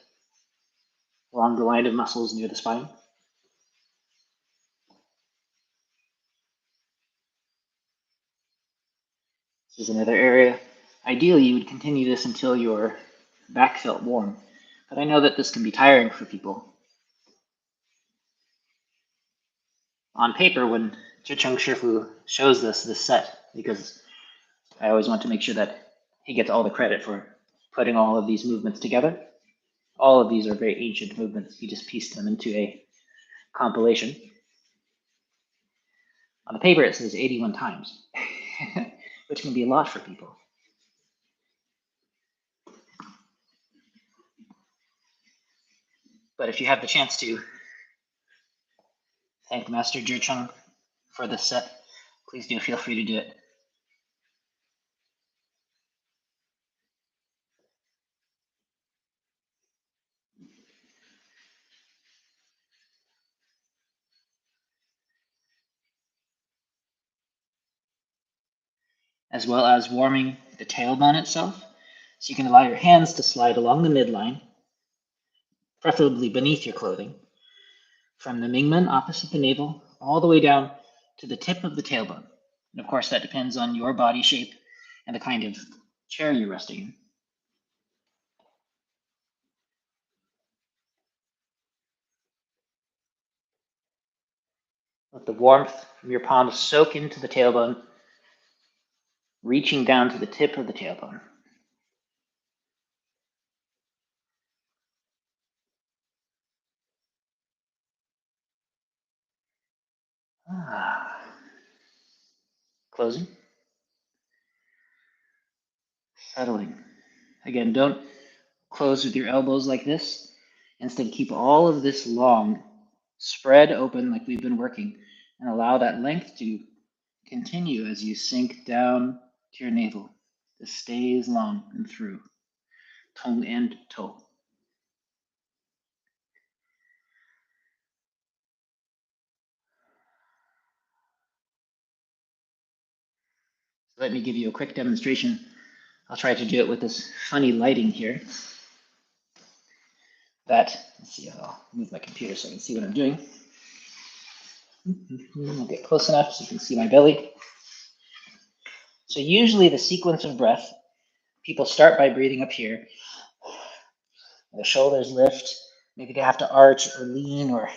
along the line of muscles near the spine. This is another area. Ideally, you would continue this until your back felt warm, but I know that this can be tiring for people. On paper, when ZhiCheng Shifu shows this set, because I always want to make sure that he gets all the credit for putting all of these movements together. All of these are very ancient movements. He just pieced them into a compilation. On the paper, it says 81 times, which can be a lot for people. But if you have the chance to thank Master ZhiCheng for this set, please do feel free to do it. As well as warming the tailbone itself. So you can allow your hands to slide along the midline, preferably beneath your clothing, from the Mingmen opposite the navel, all the way down to the tip of the tailbone. And of course, that depends on your body shape and the kind of chair you're resting in. Let the warmth from your palms soak into the tailbone, reaching down to the tip of the tailbone. Closing. Settling. Again, don't close with your elbows like this. Instead, keep all of this long, spread open like we've been working, and allow that length to continue as you sink down to your navel. This stays long and through, tongue and toe. So let me give you a quick demonstration. I'll try to do it with this funny lighting here. Let's see, I'll move my computer so I can see what I'm doing. I'll get close enough so you can see my belly. So usually the sequence of breath people start by breathing up here. The shoulders lift. Maybe they have to arch or lean or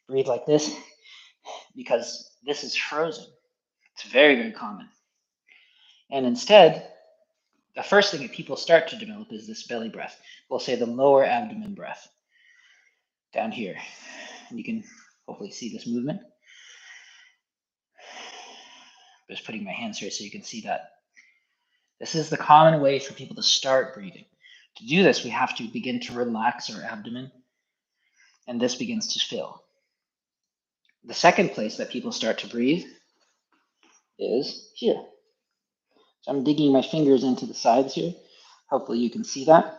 breathe like this because this is frozen. It's very, very common. And instead, the first thing that people start to develop is this belly breath. We'll say the lower abdomen breath down here. And you can hopefully see this movement. Just putting my hands here so you can see that. This is the common way for people to start breathing. To do this, we have to begin to relax our abdomen, and this begins to fill. The second place that people start to breathe is here. So I'm digging my fingers into the sides here. Hopefully you can see that.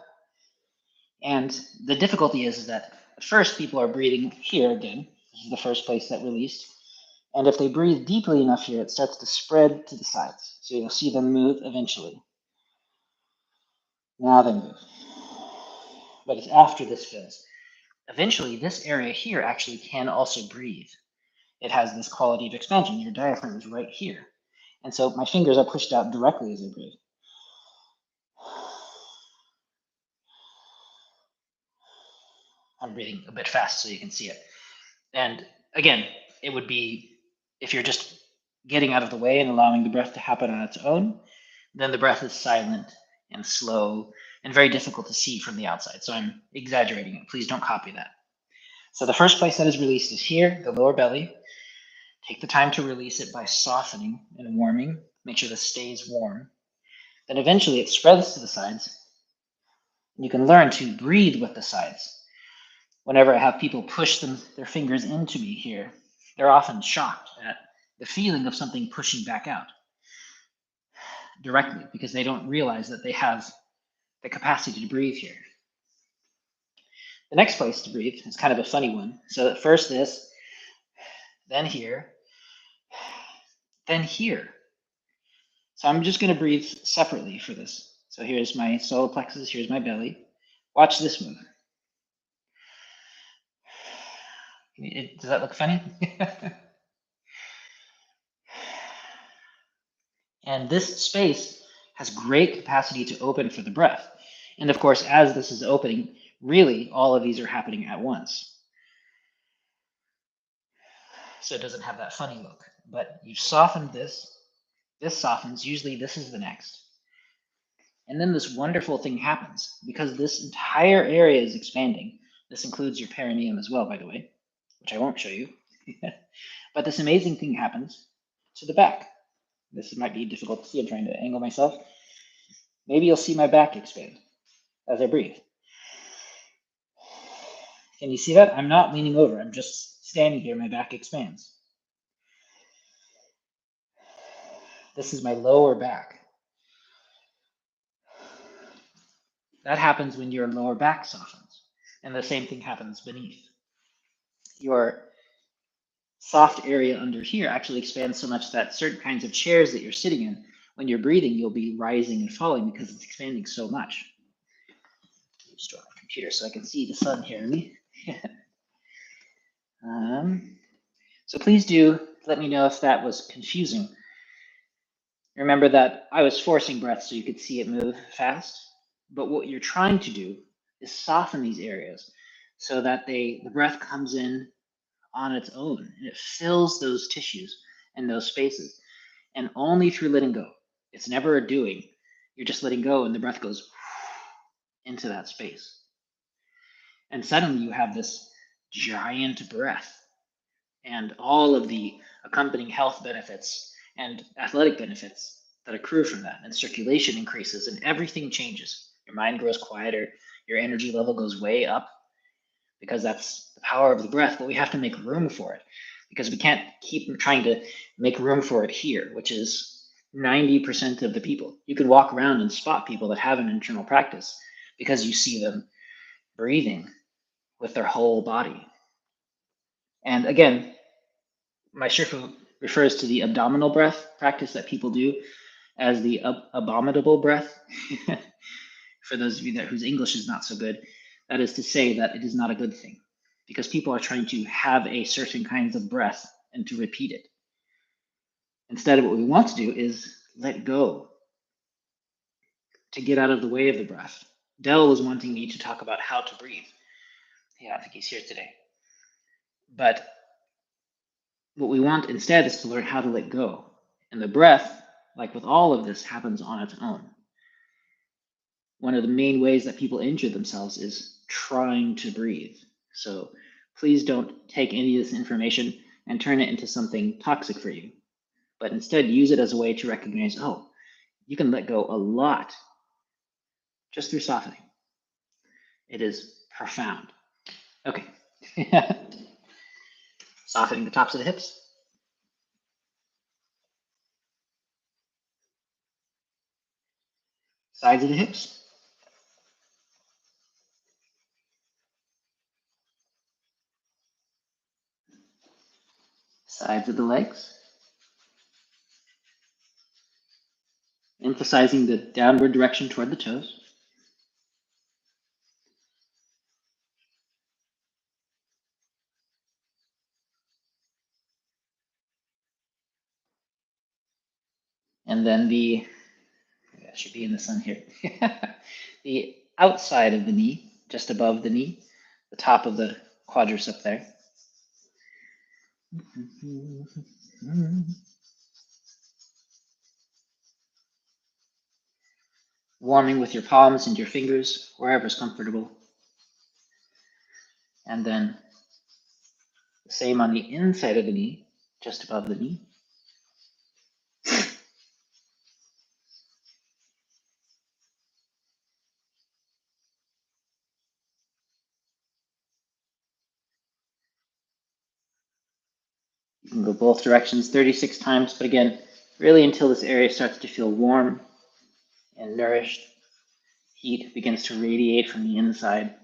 And the difficulty is that at first people are breathing here again. This is the first place that released. And if they breathe deeply enough here, it starts to spread to the sides. So you'll see them move eventually. Now they move. But it's after this fills. Eventually, this area here actually can also breathe. It has this quality of expansion. Your diaphragm is right here. And so my fingers are pushed out directly as I breathe. I'm breathing a bit fast so you can see it. And again, it would be, if you're just getting out of the way and allowing the breath to happen on its own, then the breath is silent and slow and very difficult to see from the outside. So I'm exaggerating it. Please don't copy that. So the first place that is released is here, the lower belly. Take the time to release it by softening and warming. Make sure this stays warm. Then eventually it spreads to the sides. And you can learn to breathe with the sides. Whenever I have people push their fingers into me here, they're often shocked at the feeling of something pushing back out directly because they don't realize that they have the capacity to breathe here. The next place to breathe is kind of a funny one. So at first this, then here, then here. So I'm just going to breathe separately for this. So here's my solar plexus, here's my belly. Watch this move. Does that look funny? And this space has great capacity to open for the breath. And of course, as this is opening, really all of these are happening at once. So it doesn't have that funny look. But you've softened this. This softens. Usually this is the next. And then this wonderful thing happens because this entire area is expanding. This includes your perineum as well, by the way, which I won't show you. But this amazing thing happens to the back. This might be difficult to see. I'm trying to angle myself. Maybe you'll see my back expand as I breathe. Can you see that? I'm not leaning over. I'm just standing here. My back expands. This is my lower back. That happens when your lower back softens. And the same thing happens beneath. Your soft area under here actually expands so much that certain kinds of chairs that you're sitting in, when you're breathing, you'll be rising and falling because it's expanding so much. Just draw my computer so I can see the sun here in me. So please do let me know if that was confusing. Remember that I was forcing breath so you could see it move fast, but what you're trying to do is soften these areas so that the breath comes in on its own and it fills those tissues and those spaces, and only through letting go. It's never a doing. You're just letting go and the breath goes into that space. And suddenly you have this giant breath and all of the accompanying health benefits and athletic benefits that accrue from that. And circulation increases and everything changes. Your mind grows quieter, your energy level goes way up because that's the power of the breath, but we have to make room for it because we can't keep trying to make room for it here, which is 90% of the people. You can walk around and spot people that have an internal practice because you see them breathing with their whole body. And again, my Shifu refers to the abdominal breath practice that people do as the abominable breath. For those of you whose English is not so good, that is to say that it is not a good thing because people are trying to have a certain kinds of breath and to repeat it. Instead, what we want to do is let go, to get out of the way of the breath. Del was wanting me to talk about how to breathe. Yeah, I think he's here today. But what we want instead is to learn how to let go. And the breath, like with all of this, happens on its own. One of the main ways that people injure themselves is trying to breathe. So please don't take any of this information and turn it into something toxic for you, but instead use it as a way to recognize, oh, you can let go a lot just through softening. It is profound. Okay. Softening the tops of the hips. Sides of the hips. Sides of the legs. Emphasizing the downward direction toward the toes. And then I should be in the sun here. The outside of the knee, just above the knee, the top of the quadricep there. Warming with your palms and your fingers, wherever is comfortable. And then the same on the inside of the knee, just above the knee. You can go both directions 36 times, but again, really until this area starts to feel warm and nourished. Heat begins to radiate from the inside.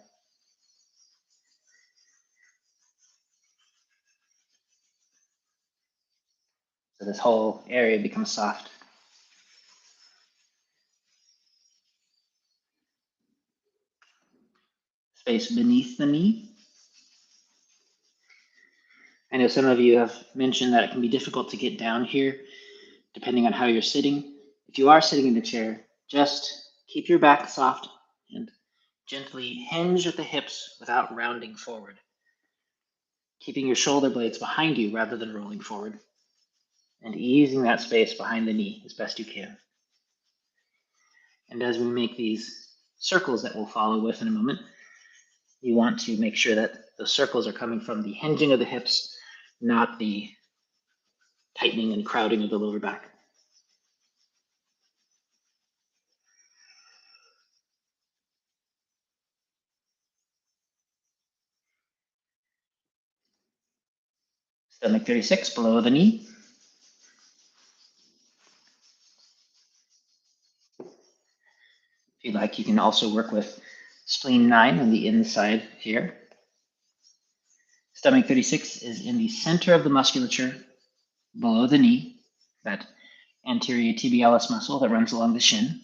So this whole area becomes soft. Space beneath the knee. I know some of you have mentioned that it can be difficult to get down here, depending on how you're sitting. If you are sitting in the chair, just keep your back soft and gently hinge at the hips without rounding forward, keeping your shoulder blades behind you rather than rolling forward, and easing that space behind the knee as best you can. And as we make these circles that we'll follow with in a moment, you want to make sure that the circles are coming from the hinging of the hips, not the tightening and crowding of the lower back. Stomach 36, below the knee. If you'd like, you can also work with spleen 9 on the inside here. Stomach 36 is in the center of the musculature, below the knee, that anterior tibialis muscle that runs along the shin.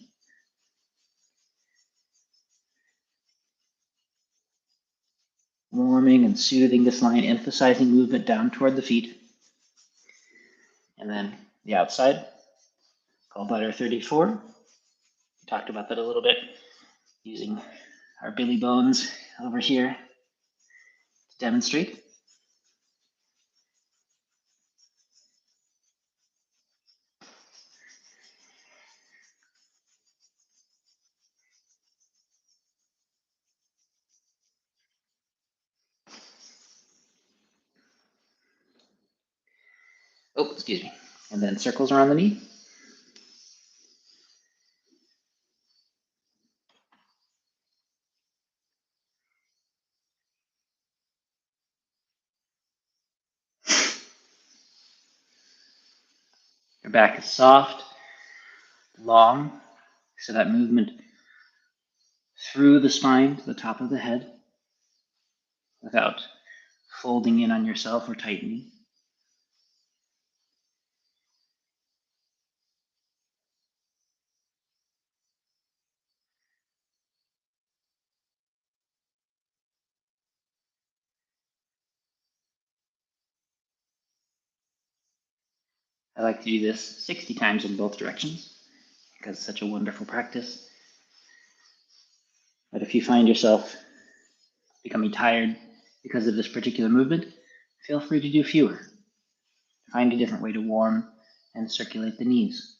Warming and soothing this line, emphasizing movement down toward the feet. And then the outside, gallbladder 34. We talked about that a little bit, using our belly bones over here to demonstrate. Oh, excuse me. And then circles around the knee. Your back is soft, long, so that movement through the spine to the top of the head without folding in on yourself or tightening. I like to do this 60 times in both directions because it's such a wonderful practice. But if you find yourself becoming tired because of this particular movement, feel free to do fewer. Find a different way to warm and circulate the knees.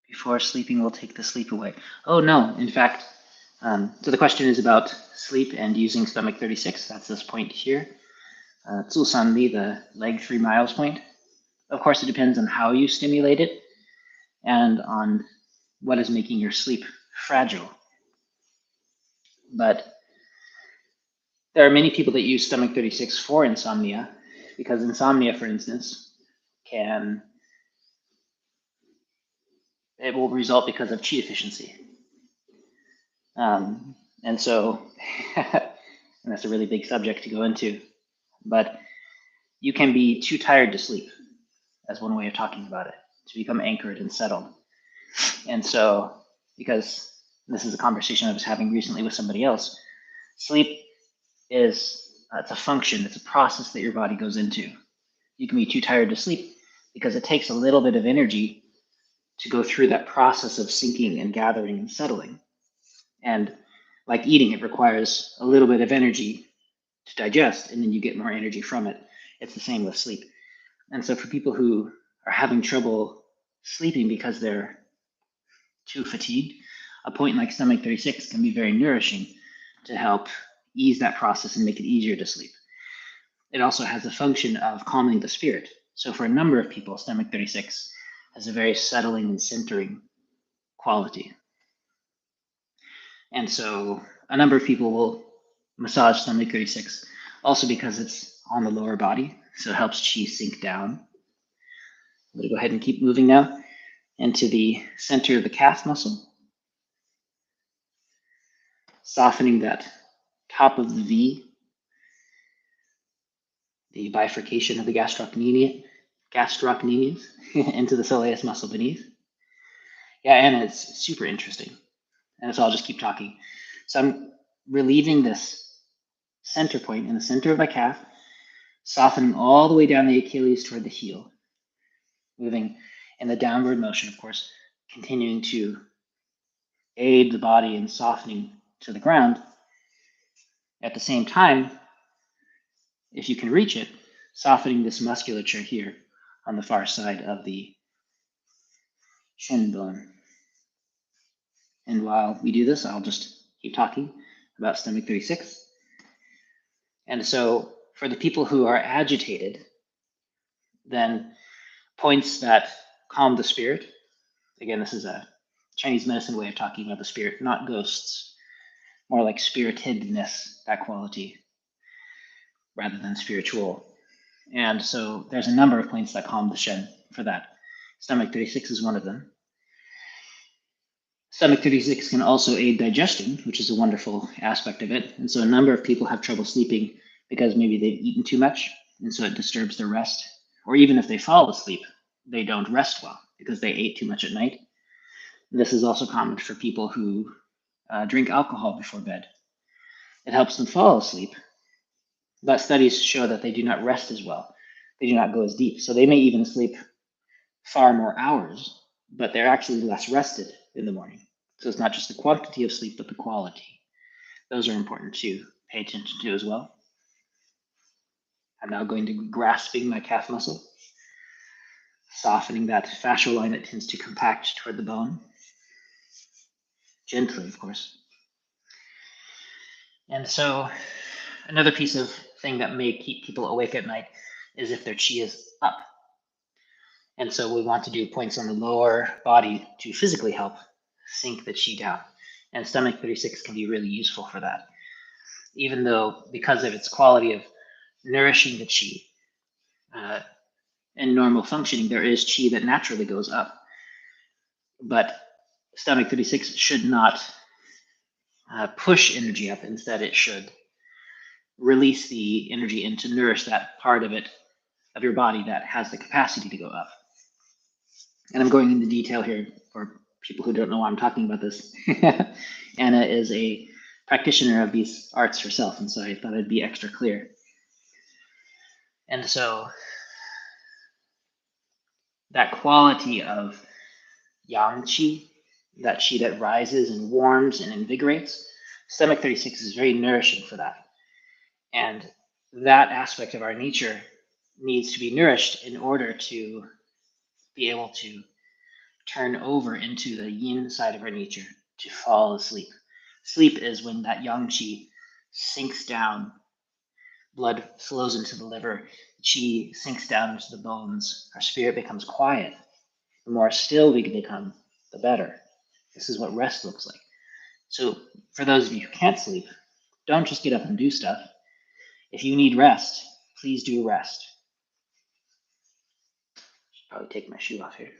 Before sleeping will take the sleep away. Oh no, in fact, so the question is about sleep and using stomach 36. That's this point here. Tsusanli, the leg 3 miles point. Of course, it depends on how you stimulate it and on what is making your sleep fragile. But there are many people that use stomach 36 for insomnia, because insomnia, for instance, it will result because of qi deficiency. And so, and that's a really big subject to go into, but you can be too tired to sleep, as one way of talking about it, to become anchored and settled. And so, because this is a conversation I was having recently with somebody else, sleep is it's a function, it's a process that your body goes into. You can be too tired to sleep because it takes a little bit of energy to go through that process of sinking and gathering and settling. And like eating, it requires a little bit of energy to digest, and then you get more energy from it. It's the same with sleep. And so for people who are having trouble sleeping because they're too fatigued, a point like stomach 36 can be very nourishing to help ease that process and make it easier to sleep. It also has a function of calming the spirit. So for a number of people, stomach 36 has a very settling and centering quality. And so a number of people will massage stomach 36 also because it's on the lower body, so it helps chi sink down. I'm going to go ahead and keep moving now into the center of the calf muscle, softening that top of the V, the bifurcation of the gastrocnemius into the soleus muscle beneath. Yeah, and it's super interesting. And so I'll just keep talking. So I'm relieving this center point in the center of my calf, softening all the way down the Achilles toward the heel, moving in the downward motion, of course, continuing to aid the body in softening to the ground. At the same time, if you can reach it, softening this musculature here on the far side of the shin bone. And while we do this, I'll just keep talking about stomach 36. And so for the people who are agitated, then points that calm the spirit. Again, this is a Chinese medicine way of talking about the spirit, not ghosts, more like spiritedness, that quality, rather than spiritual. And so there's a number of points that calm the shen for that. Stomach 36 is one of them. Stomach 36 can also aid digestion, which is a wonderful aspect of it. And so a number of people have trouble sleeping because maybe they've eaten too much, and so it disturbs their rest. Or even if they fall asleep, they don't rest well because they ate too much at night. This is also common for people who drink alcohol before bed. It helps them fall asleep, but studies show that they do not rest as well. They do not go as deep. So they may even sleep far more hours, but they're actually less rested in the morning. So it's not just the quantity of sleep, but the quality. Those are important to pay attention to as well. I'm now going to be grasping my calf muscle, softening that fascial line that tends to compact toward the bone. Gently, of course. And so another piece of thing that may keep people awake at night is if their chi is up. And so we want to do points on the lower body to physically help sink the chi down. And stomach 36 can be really useful for that. Even though, because of its quality of nourishing the chi in normal functioning, there is chi that naturally goes up. But stomach 36 should not push energy up. Instead, it should release the energy in to nourish that part of it of your body that has the capacity to go up. And I'm going into detail here for people who don't know why I'm talking about this. Anna is a practitioner of these arts herself, and so I thought I'd be extra clear. And so that quality of yang qi, that qi that rises and warms and invigorates, stomach 36 is very nourishing for that. And that aspect of our nature needs to be nourished in order to be able to turn over into the yin side of our nature, to fall asleep. Sleep is when that yang qi sinks down, blood flows into the liver, qi sinks down into the bones, our spirit becomes quiet. The more still we can become, the better. This is what rest looks like. So for those of you who can't sleep, don't just get up and do stuff. If you need rest, please do rest. Should probably take my shoe off here.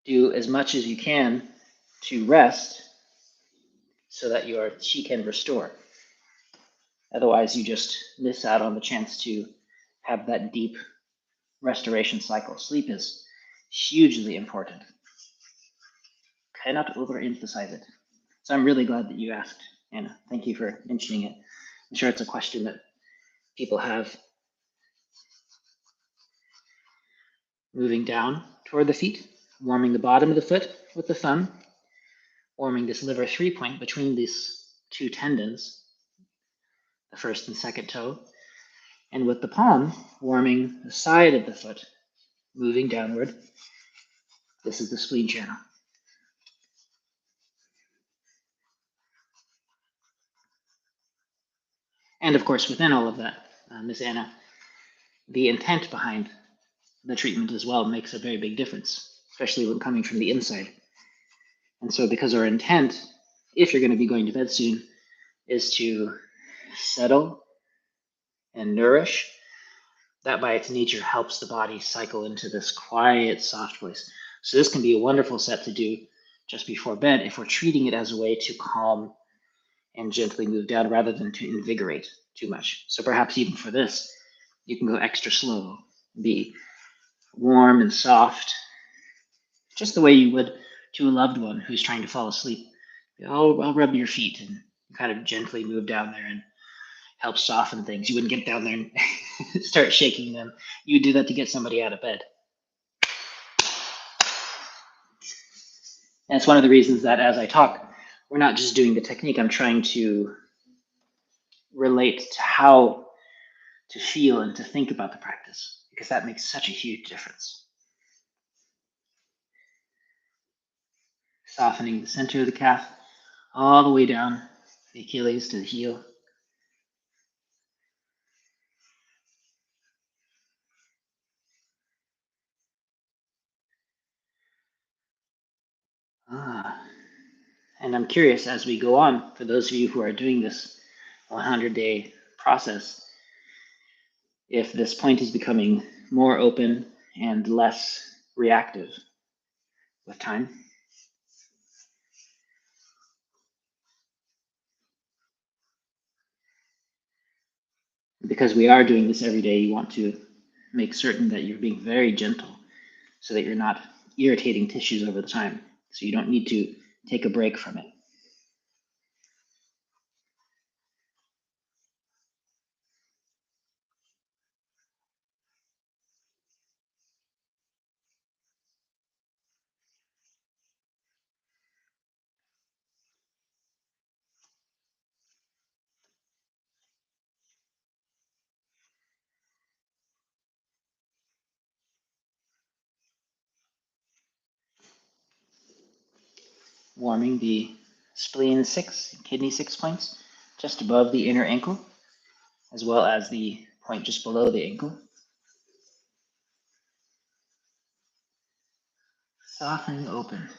Do as much as you can to rest so that your qi can restore. Otherwise, you just miss out on the chance to have that deep restoration cycle. Sleep is hugely important. Cannot overemphasize it. So I'm really glad that you asked, Anna. Thank you for mentioning it. I'm sure it's a question that people have. Moving down toward the feet, warming the bottom of the foot with the thumb, warming this liver 3 point between these two tendons, the first and second toe, and with the palm, warming the side of the foot, moving downward. This is the spleen channel. And of course, within all of that, Ms. Anna, the intent behind the treatment as well makes a very big difference, especially when coming from the inside. And so because our intent, if you're going to be going to bed soon, is to settle and nourish, that by its nature helps the body cycle into this quiet, soft place. So this can be a wonderful set to do just before bed if we're treating it as a way to calm and gently move down rather than to invigorate too much. So perhaps even for this, you can go extra slow, be warm and soft, just the way you would to a loved one who's trying to fall asleep. I'll rub your feet and kind of gently move down there and help soften things. You wouldn't get down there and start shaking them. You would do that to get somebody out of bed. And it's one of the reasons that as I talk, we're not just doing the technique. I'm trying to relate to how to feel and to think about the practice, because that makes such a huge difference. Softening the center of the calf all the way down the Achilles to the heel. And I'm curious, as we go on, for those of you who are doing this 100-day process, if this point is becoming more open and less reactive with time. Because we are doing this every day, you want to make certain that you're being very gentle so that you're not irritating tissues over the time. So you don't need to take a break from it. Warming the spleen 6, kidney 6 points just above the inner ankle, as well as the point just below the ankle. Softening open.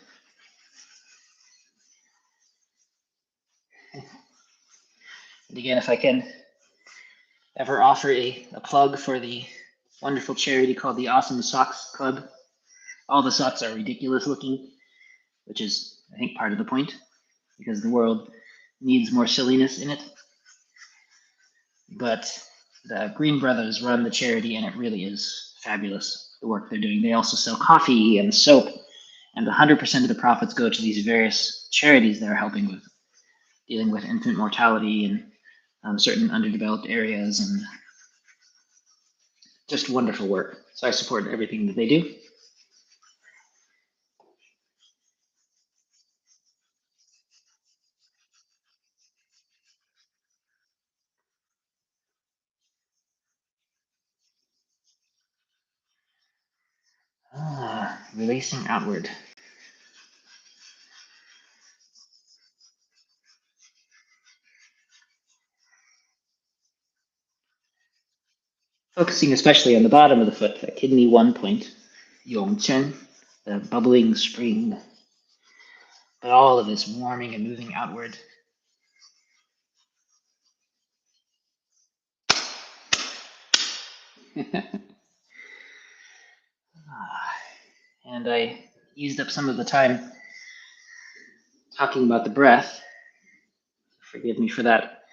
And again, if I can ever offer a plug for the wonderful charity called the Awesome Socks Club. All the socks are ridiculous looking, which is, I think, part of the point, because the world needs more silliness in it. But the Green Brothers run the charity, and it really is fabulous, the work they're doing. They also sell coffee and soap, and 100% of the profits go to these various charities they're helping with, dealing with infant mortality and certain underdeveloped areas, and just wonderful work. So I support everything that they do. Releasing outward. Focusing especially on the bottom of the foot, the kidney 1 point, Yongchen, the bubbling spring. But all of this warming and moving outward. And I used up some of the time talking about the breath. Forgive me for that.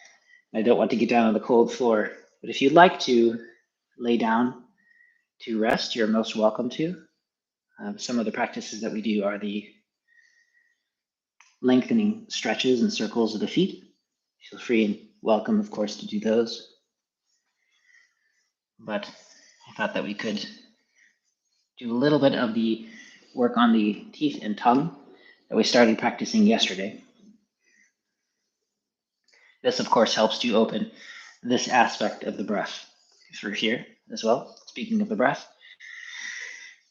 I don't want to get down on the cold floor. But if you'd like to lay down to rest, you're most welcome to. Some of the practices that we do are the lengthening stretches and circles of the feet. Feel free and welcome, of course, to do those. But I thought that we could do a little bit of the work on the teeth and tongue that we started practicing yesterday. This, of course, helps to open this aspect of the breath through here as well, speaking of the breath,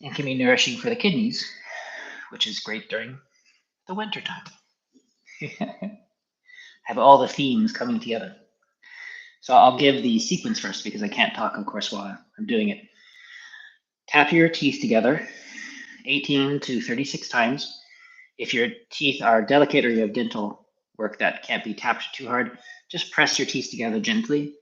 and can be nourishing for the kidneys, which is great during the winter time. Have all the themes coming together. So I'll give the sequence first because I can't talk, of course, while I'm doing it. Tap your teeth together 18 to 36 times. If your teeth are delicate or you have dental work that can't be tapped too hard, just press your teeth together gently.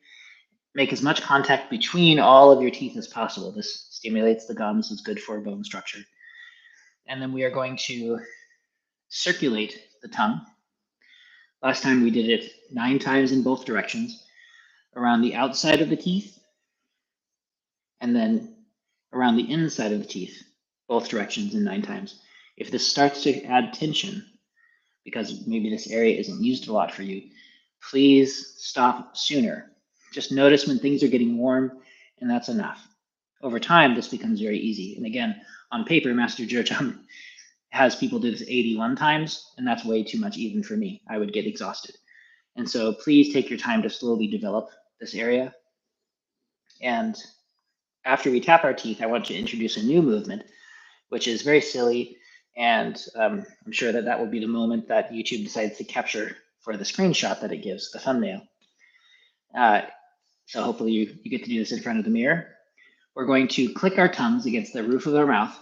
Make as much contact between all of your teeth as possible. This stimulates the gums, it's good for bone structure. And then we are going to circulate the tongue. Last time we did it 9 times in both directions, around the outside of the teeth, and then around the inside of the teeth, both directions in 9 times. If this starts to add tension, because maybe this area isn't used a lot for you, please stop sooner. Just notice when things are getting warm, and that's enough. Over time, this becomes very easy. And again, on paper, Master ZhiCheng has people do this 81 times, and that's way too much even for me. I would get exhausted. And so please take your time to slowly develop this area. And after we tap our teeth, I want to introduce a new movement, which is very silly. And I'm sure that that will be the moment that YouTube decides to capture for the screenshot that it gives, the thumbnail. So hopefully you get to do this in front of the mirror. We're going to click our tongues against the roof of our mouth.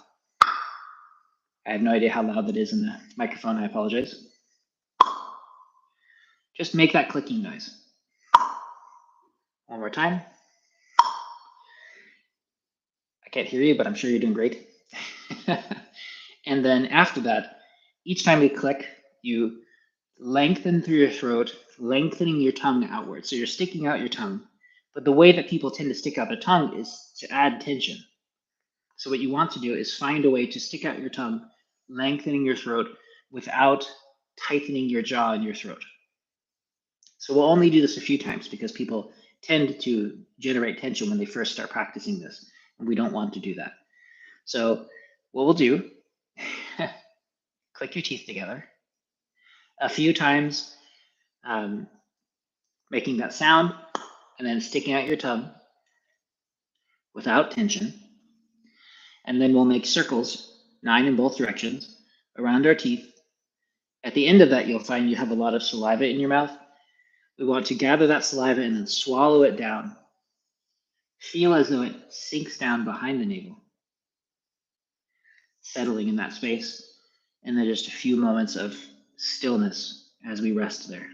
I have no idea how loud that is in the microphone. I apologize. Just make that clicking noise. One more time. I can't hear you, but I'm sure you're doing great. And then after that, each time you click, you lengthen through your throat, lengthening your tongue outward. So you're sticking out your tongue. But the way that people tend to stick out their tongue is to add tension. So what you want to do is find a way to stick out your tongue, lengthening your throat without tightening your jaw and your throat. So we'll only do this a few times because people tend to generate tension when they first start practicing this, and we don't want to do that. So what we'll do, click your teeth together a few times, making that sound, and then sticking out your tongue without tension. And then we'll make circles, 9 in both directions, around our teeth. At the end of that, you'll find you have a lot of saliva in your mouth. We want to gather that saliva and then swallow it down. Feel as though it sinks down behind the navel, settling in that space. And then just a few moments of stillness as we rest there.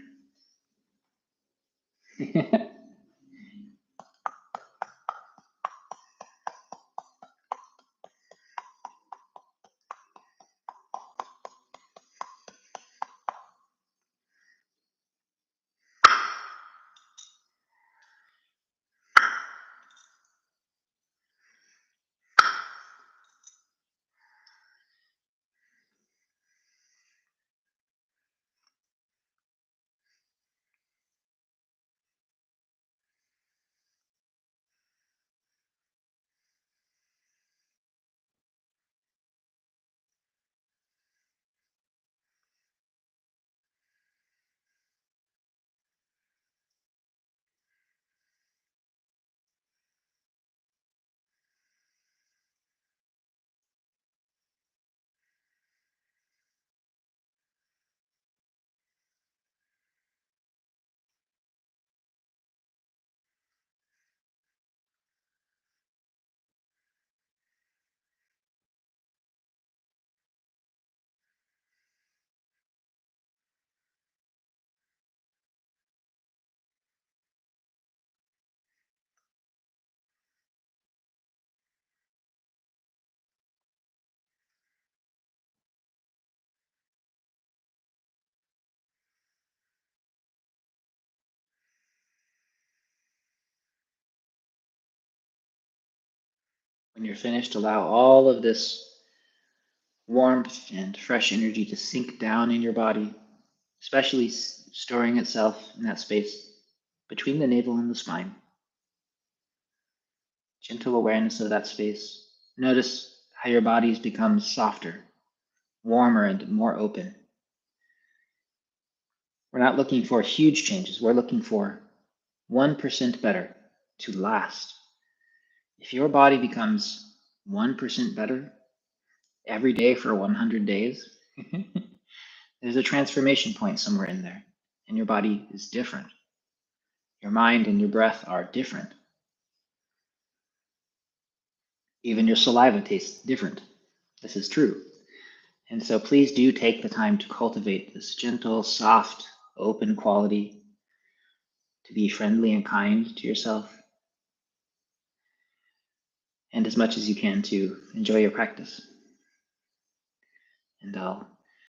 When you're finished, allow all of this warmth and fresh energy to sink down in your body, especially storing itself in that space between the navel and the spine. Gentle awareness of that space. Notice how your bodies become softer, warmer, and more open. We're not looking for huge changes. We're looking for 1% better to last. If your body becomes 1% better every day for 100 days, there's a transformation point somewhere in there, and your body is different. Your mind and your breath are different. Even your saliva tastes different. This is true. And so please do take the time to cultivate this gentle, soft, open quality, to be friendly and kind to yourself, and as much as you can to enjoy your practice. And I'll